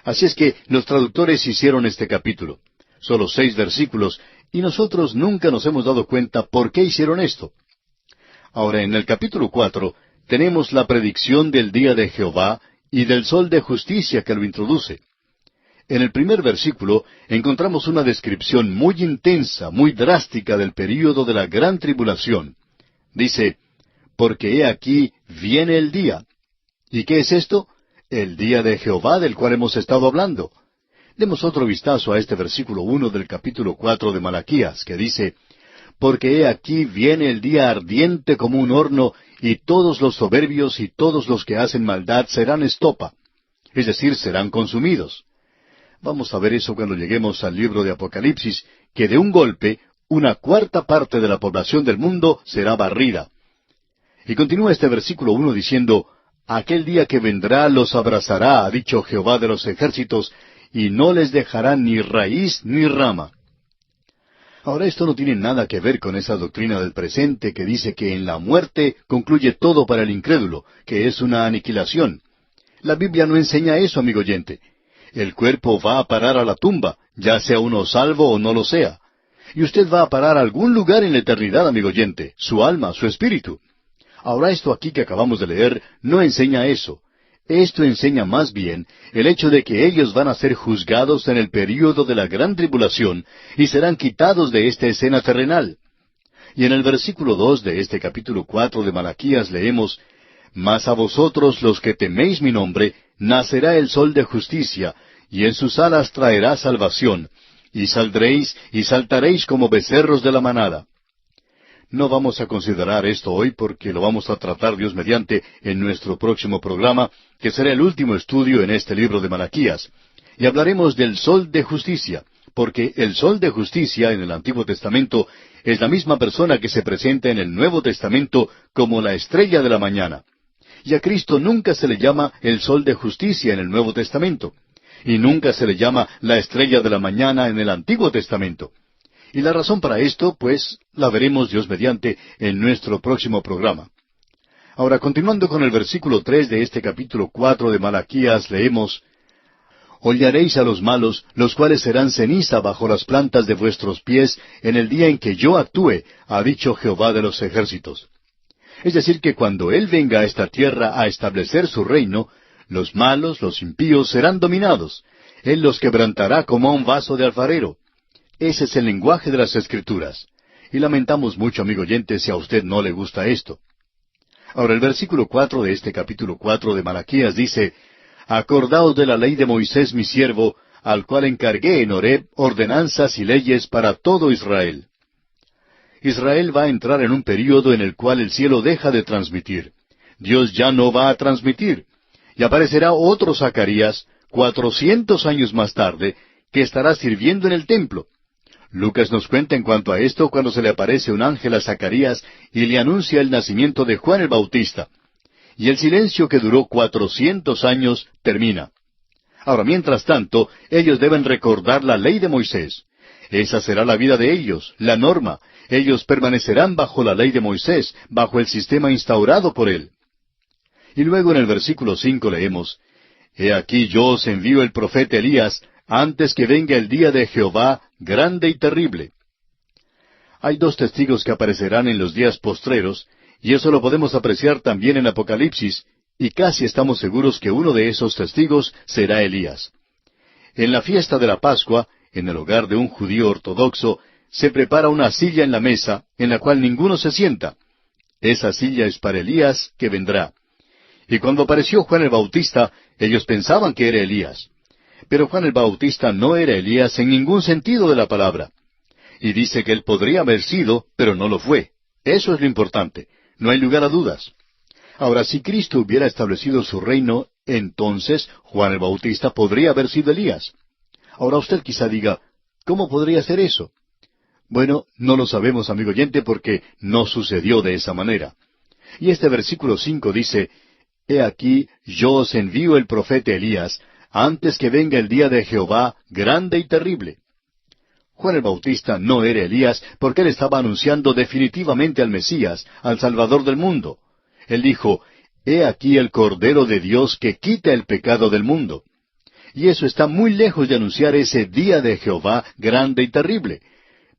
Así es que los traductores hicieron este capítulo. Solo 6 versículos, y nosotros nunca nos hemos dado cuenta por qué hicieron esto. Ahora, en el capítulo 4, tenemos la predicción del día de Jehová y del sol de justicia que lo introduce. En el primer versículo encontramos una descripción muy intensa, muy drástica del período de la gran tribulación. Dice, «Porque he aquí viene el día». ¿Y qué es esto? El día de Jehová del cual hemos estado hablando. Demos otro vistazo a este versículo 1 del capítulo 4 de Malaquías, que dice, «Porque he aquí viene el día ardiente como un horno, y todos los soberbios y todos los que hacen maldad serán estopa». Es decir, serán consumidos. Vamos a ver eso cuando lleguemos al libro de Apocalipsis, que de un golpe, 1/4 de la población del mundo será barrida. Y continúa este versículo 1 diciendo, «Aquel día que vendrá los abrazará, ha dicho Jehová de los ejércitos, y no les dejará ni raíz ni rama». Ahora esto no tiene nada que ver con esa doctrina del presente que dice que en la muerte concluye todo para el incrédulo, que es una aniquilación. La Biblia no enseña eso, amigo oyente. El cuerpo va a parar a la tumba, ya sea uno salvo o no lo sea. Y usted va a parar a algún lugar en la eternidad, amigo oyente, su alma, su espíritu. Ahora esto aquí que acabamos de leer no enseña eso. Esto enseña más bien el hecho de que ellos van a ser juzgados en el período de la gran tribulación y serán quitados de esta escena terrenal. Y en el versículo 2 de este capítulo 4 de Malaquías leemos, «Mas a vosotros los que teméis mi nombre, nacerá el sol de justicia, y en sus alas traerá salvación, y saldréis y saltaréis como becerros de la manada». No vamos a considerar esto hoy porque lo vamos a tratar Dios mediante en nuestro próximo programa, que será el último estudio en este libro de Malaquías. Y hablaremos del sol de justicia, porque el sol de justicia en el Antiguo Testamento es la misma persona que se presenta en el Nuevo Testamento como la estrella de la mañana. Y a Cristo nunca se le llama el sol de justicia en el Nuevo Testamento, y nunca se le llama la estrella de la mañana en el Antiguo Testamento. Y la razón para esto, pues, la veremos Dios mediante en nuestro próximo programa. Ahora, continuando con el versículo 3 de este capítulo 4 de Malaquías, leemos, «Hollaréis a los malos, los cuales serán ceniza bajo las plantas de vuestros pies en el día en que yo actúe, ha dicho Jehová de los ejércitos». Es decir, que cuando Él venga a esta tierra a establecer su reino, los malos, los impíos, serán dominados. Él los quebrantará como a un vaso de alfarero. Ese es el lenguaje de las Escrituras. Y lamentamos mucho, amigo oyente, si a usted no le gusta esto. Ahora, el versículo 4 de este capítulo 4 de Malaquías dice, «Acordaos de la ley de Moisés mi siervo, al cual encargué en Horeb ordenanzas y leyes para todo Israel». Israel va a entrar en un período en el cual el cielo deja de transmitir. Dios ya no va a transmitir. Y aparecerá otro Zacarías, 400 años más tarde, que estará sirviendo en el templo. Lucas nos cuenta en cuanto a esto cuando se le aparece un ángel a Zacarías y le anuncia el nacimiento de Juan el Bautista. Y el silencio que duró 400 años termina. Ahora, mientras tanto, ellos deben recordar la ley de Moisés. Esa será la vida de ellos, la norma. Ellos permanecerán bajo la ley de Moisés, bajo el sistema instaurado por él. Y luego en el versículo 5 leemos, «He aquí yo os envío el profeta Elías, antes que venga el día de Jehová grande y terrible. Hay dos testigos que aparecerán en los días postreros, y eso lo podemos apreciar también en Apocalipsis, y casi estamos seguros que uno de esos testigos será Elías. En la fiesta de la Pascua, en el hogar de un judío ortodoxo, se prepara una silla en la mesa, en la cual ninguno se sienta. Esa silla es para Elías, que vendrá. Y cuando apareció Juan el Bautista, ellos pensaban que era Elías. Pero Juan el Bautista no era Elías en ningún sentido de la palabra. Y dice que él podría haber sido, pero no lo fue. Eso es lo importante. No hay lugar a dudas. Ahora, si Cristo hubiera establecido su reino, entonces Juan el Bautista podría haber sido Elías. Ahora usted quizá diga, ¿cómo podría ser eso? Bueno, no lo sabemos, amigo oyente, porque no sucedió de esa manera. Y este versículo 5 dice, He aquí, yo os envío el profeta Elías, antes que venga el día de Jehová grande y terrible. Juan el Bautista no era Elías porque él estaba anunciando definitivamente al Mesías, al Salvador del mundo. Él dijo, He aquí el Cordero de Dios que quita el pecado del mundo. Y eso está muy lejos de anunciar ese día de Jehová grande y terrible.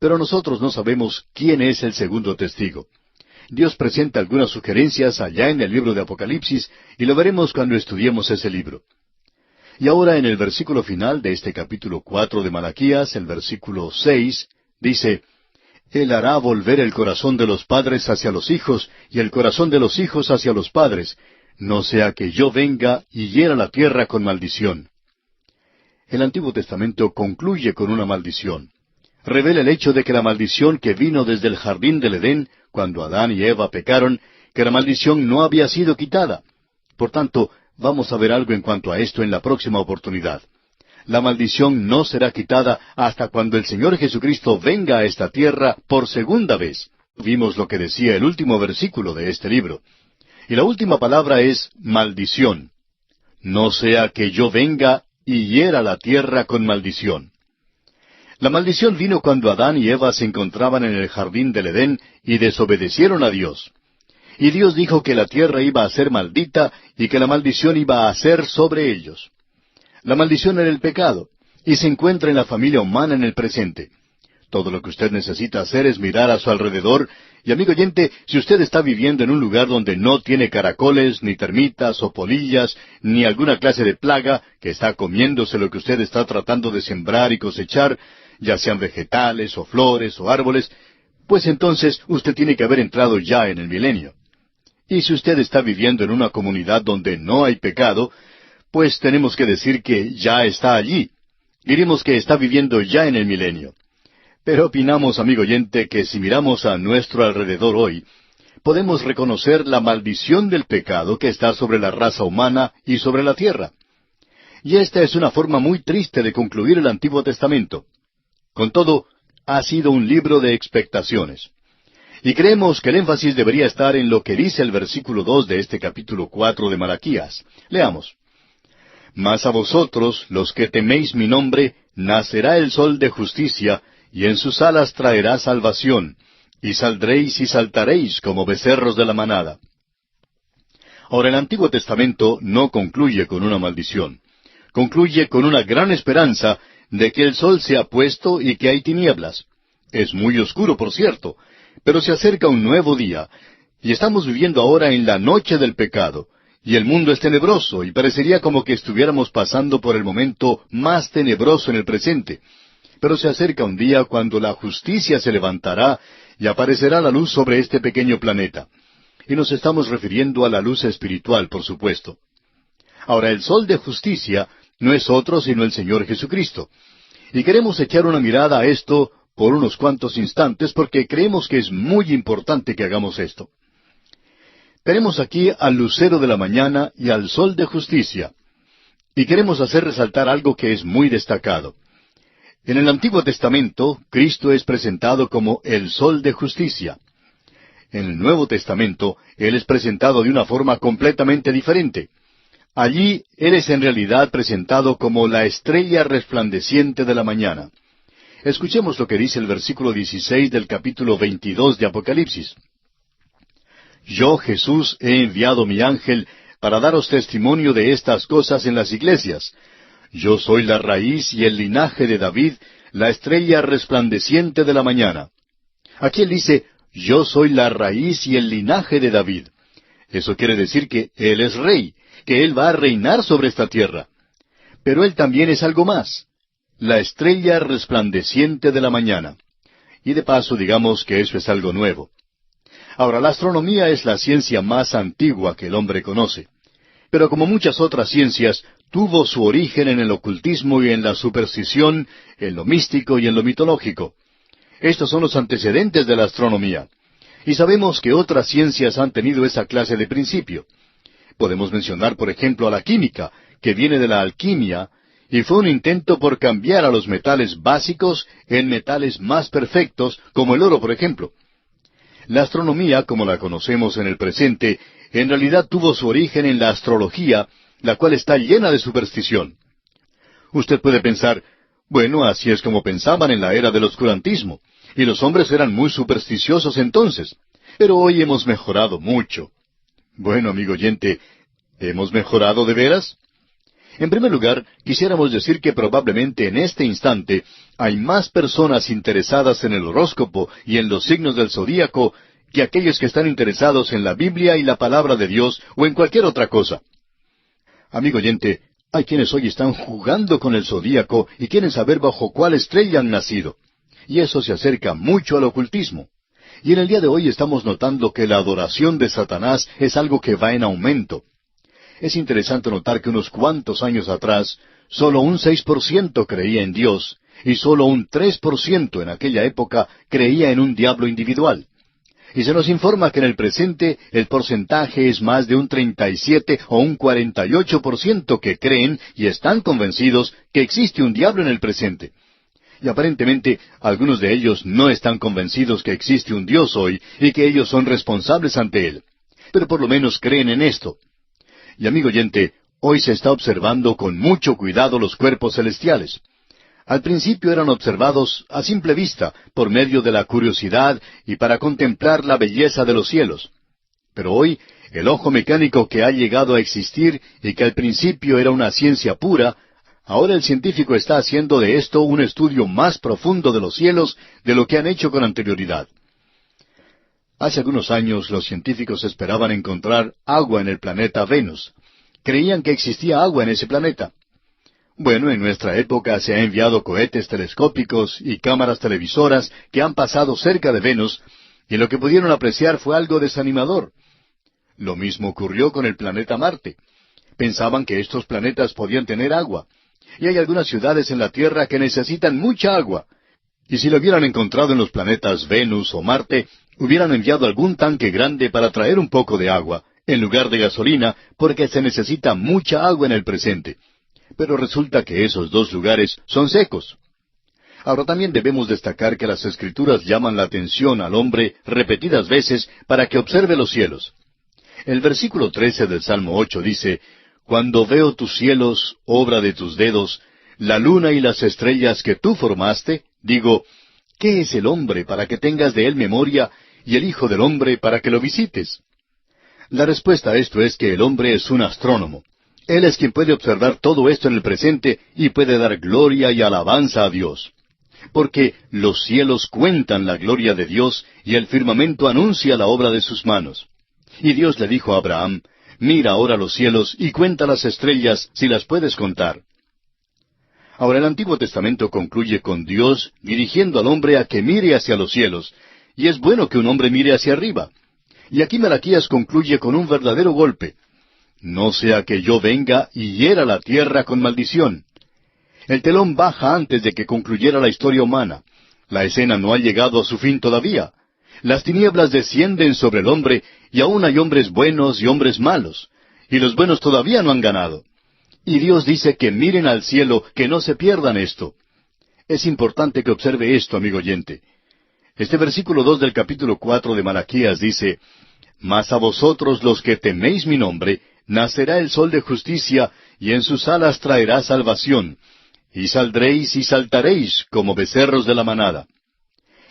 Pero nosotros no sabemos quién es el segundo testigo. Dios presenta algunas sugerencias allá en el libro de Apocalipsis, y lo veremos cuando estudiemos ese libro. Y ahora en el versículo final de este capítulo 4 de Malaquías, el versículo 6, dice, Él hará volver el corazón de los padres hacia los hijos, y el corazón de los hijos hacia los padres, no sea que yo venga y hiera la tierra con maldición. El Antiguo Testamento concluye con una maldición. Revela el hecho de que la maldición que vino desde el jardín del Edén, cuando Adán y Eva pecaron, que la maldición no había sido quitada. Por tanto, vamos a ver algo en cuanto a esto en la próxima oportunidad. La maldición no será quitada hasta cuando el Señor Jesucristo venga a esta tierra por segunda vez. Vimos lo que decía el último versículo de este libro. Y la última palabra es maldición. No sea que yo venga y hiera la tierra con maldición. La maldición vino cuando Adán y Eva se encontraban en el jardín del Edén y desobedecieron a Dios. Y Dios dijo que la tierra iba a ser maldita y que la maldición iba a ser sobre ellos. La maldición era el pecado, y se encuentra en la familia humana en el presente. Todo lo que usted necesita hacer es mirar a su alrededor, y amigo oyente, si usted está viviendo en un lugar donde no tiene caracoles, ni termitas o polillas, ni alguna clase de plaga que está comiéndose lo que usted está tratando de sembrar y cosechar, ya sean vegetales o flores o árboles, pues entonces usted tiene que haber entrado ya en el milenio. Y si usted está viviendo en una comunidad donde no hay pecado, pues tenemos que decir que ya está allí. Diremos que está viviendo ya en el milenio. Pero opinamos, amigo oyente, que si miramos a nuestro alrededor hoy, podemos reconocer la maldición del pecado que está sobre la raza humana y sobre la tierra. Y esta es una forma muy triste de concluir el Antiguo Testamento. Con todo, ha sido un libro de expectaciones. Y creemos que el énfasis debería estar en lo que dice el versículo 2 de este capítulo 4 de Malaquías. Leamos. Mas a vosotros, los que teméis mi nombre, nacerá el sol de justicia, y en sus alas traerá salvación, y saldréis y saltaréis como becerros de la manada. Ahora el Antiguo Testamento no concluye con una maldición. Concluye con una gran esperanza de que el sol se ha puesto y que hay tinieblas. Es muy oscuro, por cierto, pero se acerca un nuevo día, y estamos viviendo ahora en la noche del pecado, y el mundo es tenebroso, y parecería como que estuviéramos pasando por el momento más tenebroso en el presente. Pero se acerca un día cuando la justicia se levantará y aparecerá la luz sobre este pequeño planeta. Y nos estamos refiriendo a la luz espiritual, por supuesto. Ahora, el sol de justicia no es otro sino el Señor Jesucristo. Y queremos echar una mirada a esto por unos cuantos instantes porque creemos que es muy importante que hagamos esto. Tenemos aquí al lucero de la mañana y al sol de justicia. Y queremos hacer resaltar algo que es muy destacado. En el Antiguo Testamento, Cristo es presentado como el sol de justicia. En el Nuevo Testamento, Él es presentado de una forma completamente diferente. Allí, Él es en realidad presentado como la estrella resplandeciente de la mañana. Escuchemos lo que dice el versículo 16 del capítulo 22 de Apocalipsis. Yo, Jesús, he enviado mi ángel para daros testimonio de estas cosas en las iglesias. Yo soy la raíz y el linaje de David, la estrella resplandeciente de la mañana. Aquí él dice, yo soy la raíz y el linaje de David. Eso quiere decir que él es rey, que él va a reinar sobre esta tierra. Pero él también es algo más, la estrella resplandeciente de la mañana. Y de paso digamos que eso es algo nuevo. Ahora, la astronomía es la ciencia más antigua que el hombre conoce. Pero como muchas otras ciencias, tuvo su origen en el ocultismo y en la superstición, en lo místico y en lo mitológico. Estos son los antecedentes de la astronomía. Y sabemos que otras ciencias han tenido esa clase de principio. Podemos mencionar, por ejemplo, a la química, que viene de la alquimia, y fue un intento por cambiar a los metales básicos en metales más perfectos, como el oro, por ejemplo. La astronomía, como la conocemos en el presente, en realidad tuvo su origen en la astrología, la cual está llena de superstición. Usted puede pensar, bueno, así es como pensaban en la era del oscurantismo, y los hombres eran muy supersticiosos entonces, pero hoy hemos mejorado mucho. Bueno, amigo oyente, ¿hemos mejorado de veras? En primer lugar, quisiéramos decir que probablemente en este instante hay más personas interesadas en el horóscopo y en los signos del zodíaco que aquellos que están interesados en la Biblia y la palabra de Dios o en cualquier otra cosa. Amigo oyente, hay quienes hoy están jugando con el zodíaco y quieren saber bajo cuál estrella han nacido. Y eso se acerca mucho al ocultismo. Y en el día de hoy estamos notando que la adoración de Satanás es algo que va en aumento. Es interesante notar que unos cuantos años atrás, solo un 6% creía en Dios, y solo un 3% en aquella época creía en un diablo individual. Y se nos informa que en el presente el porcentaje es más de un 37 o un 48% que creen y están convencidos que existe un diablo en el presente. Y aparentemente algunos de ellos no están convencidos que existe un Dios hoy y que ellos son responsables ante Él. Pero por lo menos creen en esto. Y amigo oyente, hoy se está observando con mucho cuidado los cuerpos celestiales. Al principio eran observados a simple vista, por medio de la curiosidad y para contemplar la belleza de los cielos. Pero hoy, el ojo mecánico que ha llegado a existir y que al principio era una ciencia pura, ahora el científico está haciendo de esto un estudio más profundo de los cielos de lo que han hecho con anterioridad. Hace algunos años los científicos esperaban encontrar agua en el planeta Venus. Creían que existía agua en ese planeta. Bueno, en nuestra época se han enviado cohetes telescópicos y cámaras televisoras que han pasado cerca de Venus, y lo que pudieron apreciar fue algo desanimador. Lo mismo ocurrió con el planeta Marte. Pensaban que estos planetas podían tener agua, y hay algunas ciudades en la Tierra que necesitan mucha agua. Y si lo hubieran encontrado en los planetas Venus o Marte, hubieran enviado algún tanque grande para traer un poco de agua, en lugar de gasolina, porque se necesita mucha agua en el presente. Pero resulta que esos dos lugares son secos. Ahora también debemos destacar que las Escrituras llaman la atención al hombre repetidas veces para que observe los cielos. El versículo 13 del Salmo 8 dice, «Cuando veo tus cielos, obra de tus dedos, la luna y las estrellas que tú formaste, digo, ¿qué es el hombre para que tengas de él memoria, y el hijo del hombre para que lo visites?» La respuesta a esto es que el hombre es un astrónomo. Él es quien puede observar todo esto en el presente y puede dar gloria y alabanza a Dios. Porque los cielos cuentan la gloria de Dios y el firmamento anuncia la obra de sus manos. Y Dios le dijo a Abraham, «Mira ahora los cielos y cuenta las estrellas si las puedes contar». Ahora el Antiguo Testamento concluye con Dios dirigiendo al hombre a que mire hacia los cielos, y es bueno que un hombre mire hacia arriba. Y aquí Malaquías concluye con un verdadero golpe. «No sea que yo venga y hiera la tierra con maldición». El telón baja antes de que concluyera la historia humana. La escena no ha llegado a su fin todavía. Las tinieblas descienden sobre el hombre, y aún hay hombres buenos y hombres malos. Y los buenos todavía no han ganado. Y Dios dice que miren al cielo, que no se pierdan esto. Es importante que observe esto, amigo oyente. Este versículo 2 del capítulo 4 de Malaquías dice, «Mas a vosotros los que teméis mi nombre, nacerá el sol de justicia, y en sus alas traerá salvación, y saldréis y saltaréis como becerros de la manada».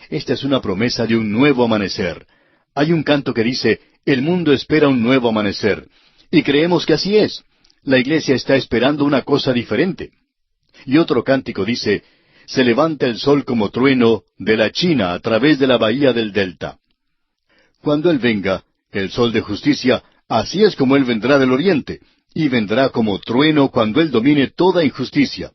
Esta es una promesa de un nuevo amanecer. Hay un canto que dice, «El mundo espera un nuevo amanecer», y creemos que así es. La iglesia está esperando una cosa diferente. Y otro cántico dice, se levanta el sol como trueno de la China a través de la bahía del Delta. Cuando Él venga, el sol de justicia, así es como Él vendrá del oriente, y vendrá como trueno cuando Él domine toda injusticia.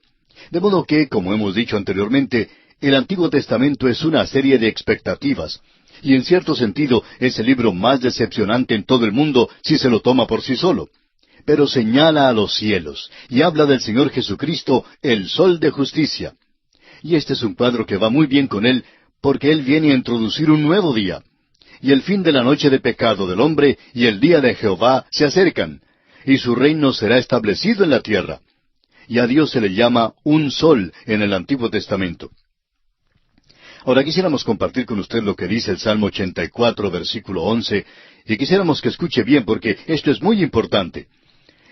De modo que, como hemos dicho anteriormente, el Antiguo Testamento es una serie de expectativas, y en cierto sentido es el libro más decepcionante en todo el mundo si se lo toma por sí solo. Pero señala a los cielos, y habla del Señor Jesucristo, el sol de justicia. Y este es un cuadro que va muy bien con Él, porque Él viene a introducir un nuevo día. Y el fin de la noche de pecado del hombre y el día de Jehová se acercan, y su reino será establecido en la tierra. Y a Dios se le llama un sol en el Antiguo Testamento. Ahora quisiéramos compartir con usted lo que dice el Salmo 84, versículo 11, y quisiéramos que escuche bien porque esto es muy importante.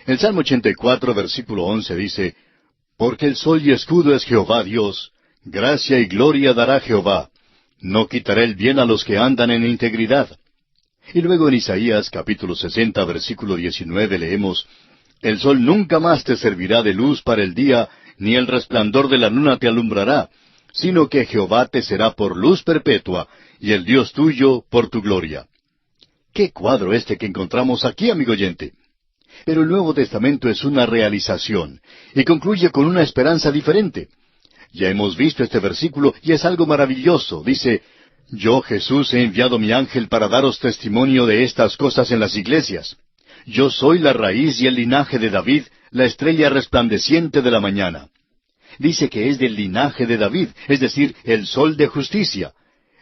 El Salmo 84, versículo 11 dice, porque el sol y escudo es Jehová Dios, gracia y gloria dará Jehová. No quitará el bien a los que andan en integridad. Y luego en Isaías capítulo 60, versículo 19 leemos, el sol nunca más te servirá de luz para el día, ni el resplandor de la luna te alumbrará, sino que Jehová te será por luz perpetua, y el Dios tuyo por tu gloria. ¡Qué cuadro este que encontramos aquí, amigo oyente! Pero el Nuevo Testamento es una realización, y concluye con una esperanza diferente. Ya hemos visto este versículo y es algo maravilloso. Dice, yo Jesús he enviado mi ángel para daros testimonio de estas cosas en las iglesias. Yo soy la raíz y el linaje de David, la estrella resplandeciente de la mañana. Dice que es del linaje de David, es decir, el sol de justicia.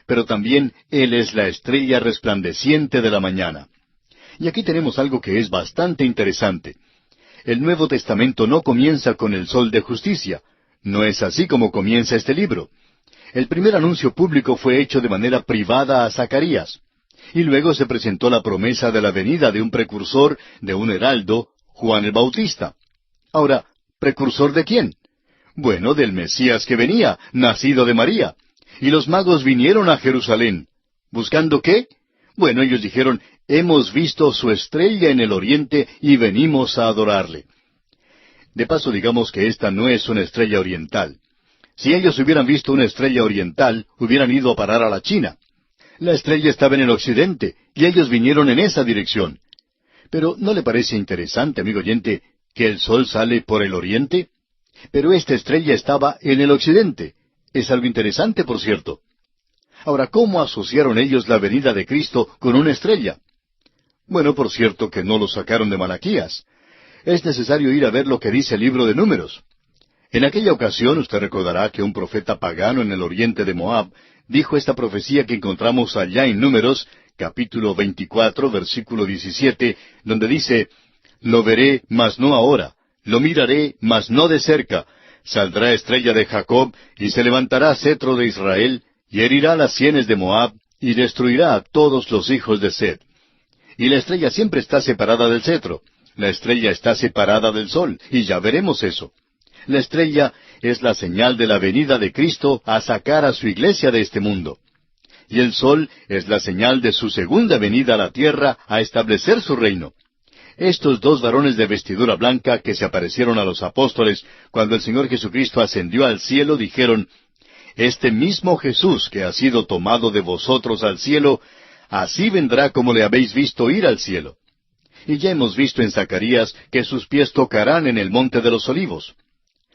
Pero también Él es la estrella resplandeciente de la mañana. Y aquí tenemos algo que es bastante interesante. El Nuevo Testamento no comienza con el sol de justicia. No es así como comienza este libro. El primer anuncio público fue hecho de manera privada a Zacarías. Y luego se presentó la promesa de la venida de un precursor, de un heraldo, Juan el Bautista. Ahora, ¿precursor de quién? Bueno, del Mesías que venía, nacido de María. Y los magos vinieron a Jerusalén. ¿Buscando qué? Bueno, ellos dijeron, hemos visto su estrella en el oriente y venimos a adorarle. De paso, digamos que esta no es una estrella oriental. Si ellos hubieran visto una estrella oriental, hubieran ido a parar a la China. La estrella estaba en el occidente, y ellos vinieron en esa dirección. Pero ¿no le parece interesante, amigo oyente, que el sol sale por el oriente? Pero esta estrella estaba en el occidente. Es algo interesante, por cierto. Ahora, ¿cómo asociaron ellos la venida de Cristo con una estrella? Bueno, por cierto que no lo sacaron de Malaquías. Es necesario ir a ver lo que dice el libro de Números. En aquella ocasión usted recordará que un profeta pagano en el oriente de Moab dijo esta profecía que encontramos allá en Números, capítulo 24, versículo 17, donde dice, lo veré, mas no ahora, lo miraré, mas no de cerca, saldrá estrella de Jacob, y se levantará cetro de Israel, y herirá las sienes de Moab, y destruirá a todos los hijos de Sed. Y la estrella siempre está separada del cetro. La estrella está separada del sol, y ya veremos eso. La estrella es la señal de la venida de Cristo a sacar a su iglesia de este mundo. Y el sol es la señal de su segunda venida a la tierra a establecer su reino. Estos dos varones de vestidura blanca que se aparecieron a los apóstoles cuando el Señor Jesucristo ascendió al cielo dijeron, este mismo Jesús que ha sido tomado de vosotros al cielo, así vendrá como le habéis visto ir al cielo. Y ya hemos visto en Zacarías que sus pies tocarán en el monte de los olivos.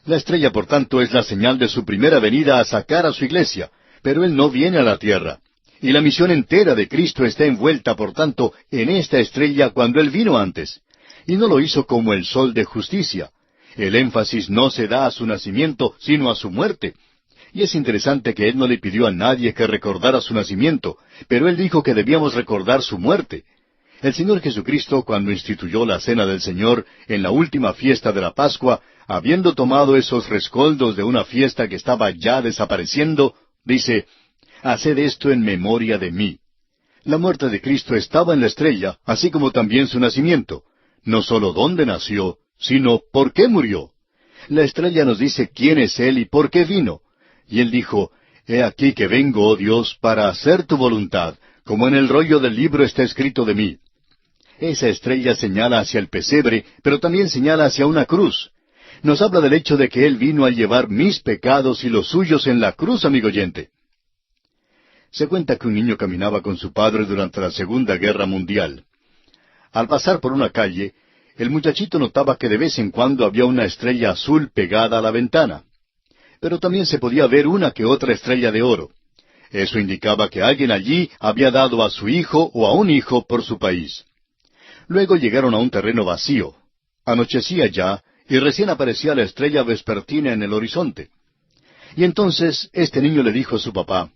La estrella, por tanto, es la señal de su primera venida a sacar a su iglesia, pero Él no viene a la tierra. Y la misión entera de Cristo está envuelta, por tanto, en esta estrella cuando Él vino antes. Y no lo hizo como el sol de justicia. El énfasis no se da a su nacimiento, sino a su muerte. Y es interesante que Él no le pidió a nadie que recordara su nacimiento, pero Él dijo que debíamos recordar su muerte. El Señor Jesucristo, cuando instituyó la Cena del Señor en la última fiesta de la Pascua, habiendo tomado esos rescoldos de una fiesta que estaba ya desapareciendo, dice, haced esto en memoria de mí. La muerte de Cristo estaba en la estrella, así como también su nacimiento. No sólo dónde nació, sino por qué murió. La estrella nos dice quién es Él y por qué vino. Y Él dijo, he aquí que vengo, oh Dios, para hacer tu voluntad, como en el rollo del libro está escrito de mí. Esa estrella señala hacia el pesebre, pero también señala hacia una cruz. Nos habla del hecho de que Él vino a llevar mis pecados y los suyos en la cruz, amigo oyente. Se cuenta que un niño caminaba con su padre durante la Segunda Guerra Mundial. Al pasar por una calle, el muchachito notaba que de vez en cuando había una estrella azul pegada a la ventana. Pero también se podía ver una que otra estrella de oro. Eso indicaba que alguien allí había dado a su hijo o a un hijo por su país. Luego llegaron a un terreno vacío. Anochecía ya, y recién aparecía la estrella vespertina en el horizonte. Y entonces este niño le dijo a su papá,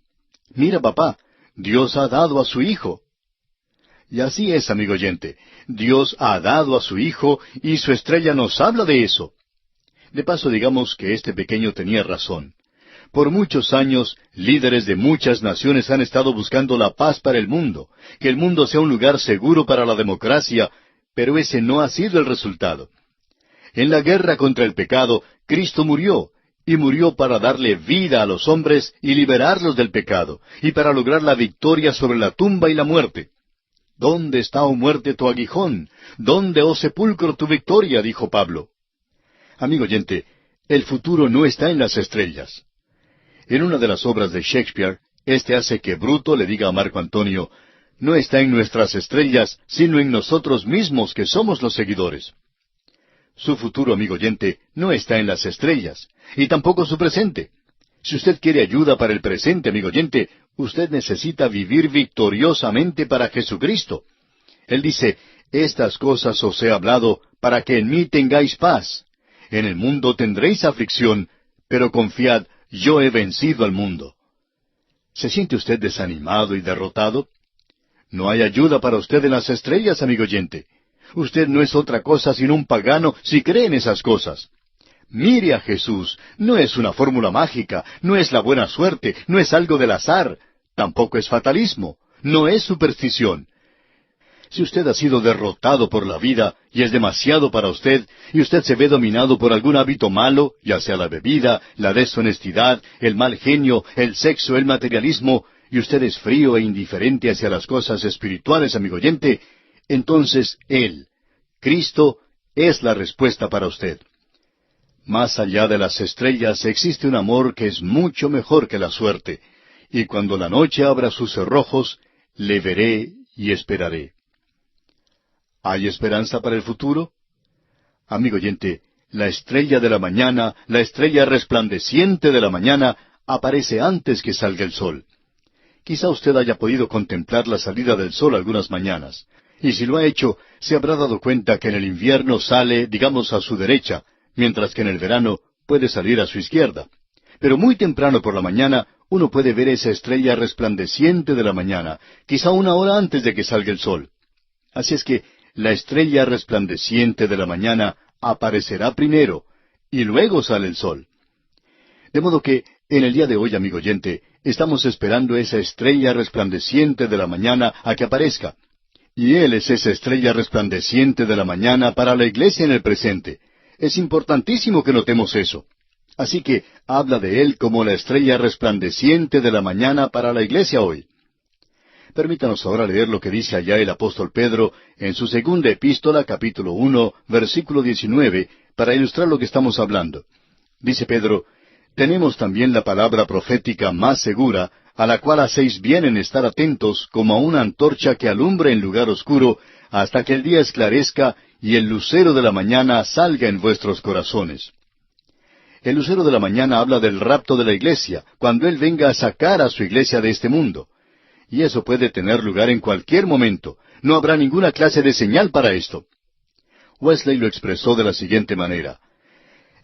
«Mira, papá, Dios ha dado a su hijo». Y así es, amigo oyente, Dios ha dado a su hijo y su estrella nos habla de eso. De paso, digamos que este pequeño tenía razón. Por muchos años, líderes de muchas naciones han estado buscando la paz para el mundo, que el mundo sea un lugar seguro para la democracia, pero ese no ha sido el resultado. En la guerra contra el pecado, Cristo murió, y murió para darle vida a los hombres y liberarlos del pecado, y para lograr la victoria sobre la tumba y la muerte. ¿Dónde está, oh muerte, tu aguijón? ¿Dónde, oh sepulcro, tu victoria? Dijo Pablo. Amigo oyente, el futuro no está en las estrellas. En una de las obras de Shakespeare, éste hace que Bruto le diga a Marco Antonio, no está en nuestras estrellas, sino en nosotros mismos que somos los seguidores. Su futuro, amigo oyente, no está en las estrellas, y tampoco su presente. Si usted quiere ayuda para el presente, amigo oyente, usted necesita vivir victoriosamente para Jesucristo. Él dice, estas cosas os he hablado para que en mí tengáis paz. En el mundo tendréis aflicción, pero confiad, yo he vencido al mundo. ¿Se siente usted desanimado y derrotado? No hay ayuda para usted en las estrellas, amigo oyente. Usted no es otra cosa sino un pagano si cree en esas cosas. Mire a Jesús, no es una fórmula mágica, no es la buena suerte, no es algo del azar, tampoco es fatalismo, no es superstición. Si usted ha sido derrotado por la vida y es demasiado para usted, y usted se ve dominado por algún hábito malo, ya sea la bebida, la deshonestidad, el mal genio, el sexo, el materialismo, y usted es frío e indiferente hacia las cosas espirituales, amigo oyente, entonces Él, Cristo, es la respuesta para usted. Más allá de las estrellas existe un amor que es mucho mejor que la suerte, y cuando la noche abra sus cerrojos, le veré y esperaré. ¿Hay esperanza para el futuro? Amigo oyente, la estrella de la mañana, la estrella resplandeciente de la mañana, aparece antes que salga el sol. Quizá usted haya podido contemplar la salida del sol algunas mañanas, y si lo ha hecho, se habrá dado cuenta que en el invierno sale, digamos, a su derecha, mientras que en el verano puede salir a su izquierda. Pero muy temprano por la mañana, uno puede ver esa estrella resplandeciente de la mañana, quizá una hora antes de que salga el sol. Así es que la estrella resplandeciente de la mañana aparecerá primero, y luego sale el sol. De modo que, en el día de hoy, amigo oyente, estamos esperando esa estrella resplandeciente de la mañana a que aparezca. Y Él es esa estrella resplandeciente de la mañana para la iglesia en el presente. Es importantísimo que notemos eso. Así que habla de Él como la estrella resplandeciente de la mañana para la iglesia hoy. Permítanos ahora leer lo que dice allá el apóstol Pedro en su segunda epístola, capítulo 1, versículo 19, para ilustrar lo que estamos hablando. Dice Pedro, «Tenemos también la palabra profética más segura, a la cual hacéis bien en estar atentos como a una antorcha que alumbra en lugar oscuro, hasta que el día esclarezca y el lucero de la mañana salga en vuestros corazones». El lucero de la mañana habla del rapto de la iglesia, cuando Él venga a sacar a su iglesia de este mundo. Y eso puede tener lugar en cualquier momento. No habrá ninguna clase de señal para esto. Wesley lo expresó de la siguiente manera.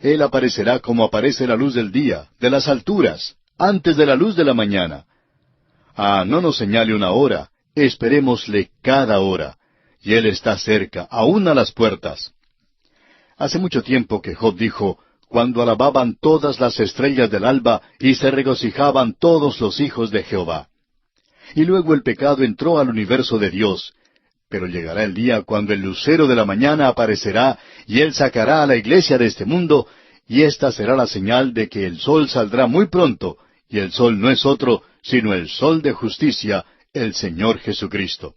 Él aparecerá como aparece la luz del día, de las alturas, antes de la luz de la mañana. Ah, no nos señale una hora, esperémosle cada hora. Y Él está cerca, aún a las puertas. Hace mucho tiempo que Job dijo, cuando alababan todas las estrellas del alba y se regocijaban todos los hijos de Jehová. Y luego el pecado entró al universo de Dios, pero llegará el día cuando el lucero de la mañana aparecerá y Él sacará a la iglesia de este mundo, y esta será la señal de que el sol saldrá muy pronto, y el sol no es otro, sino el sol de justicia, el Señor Jesucristo.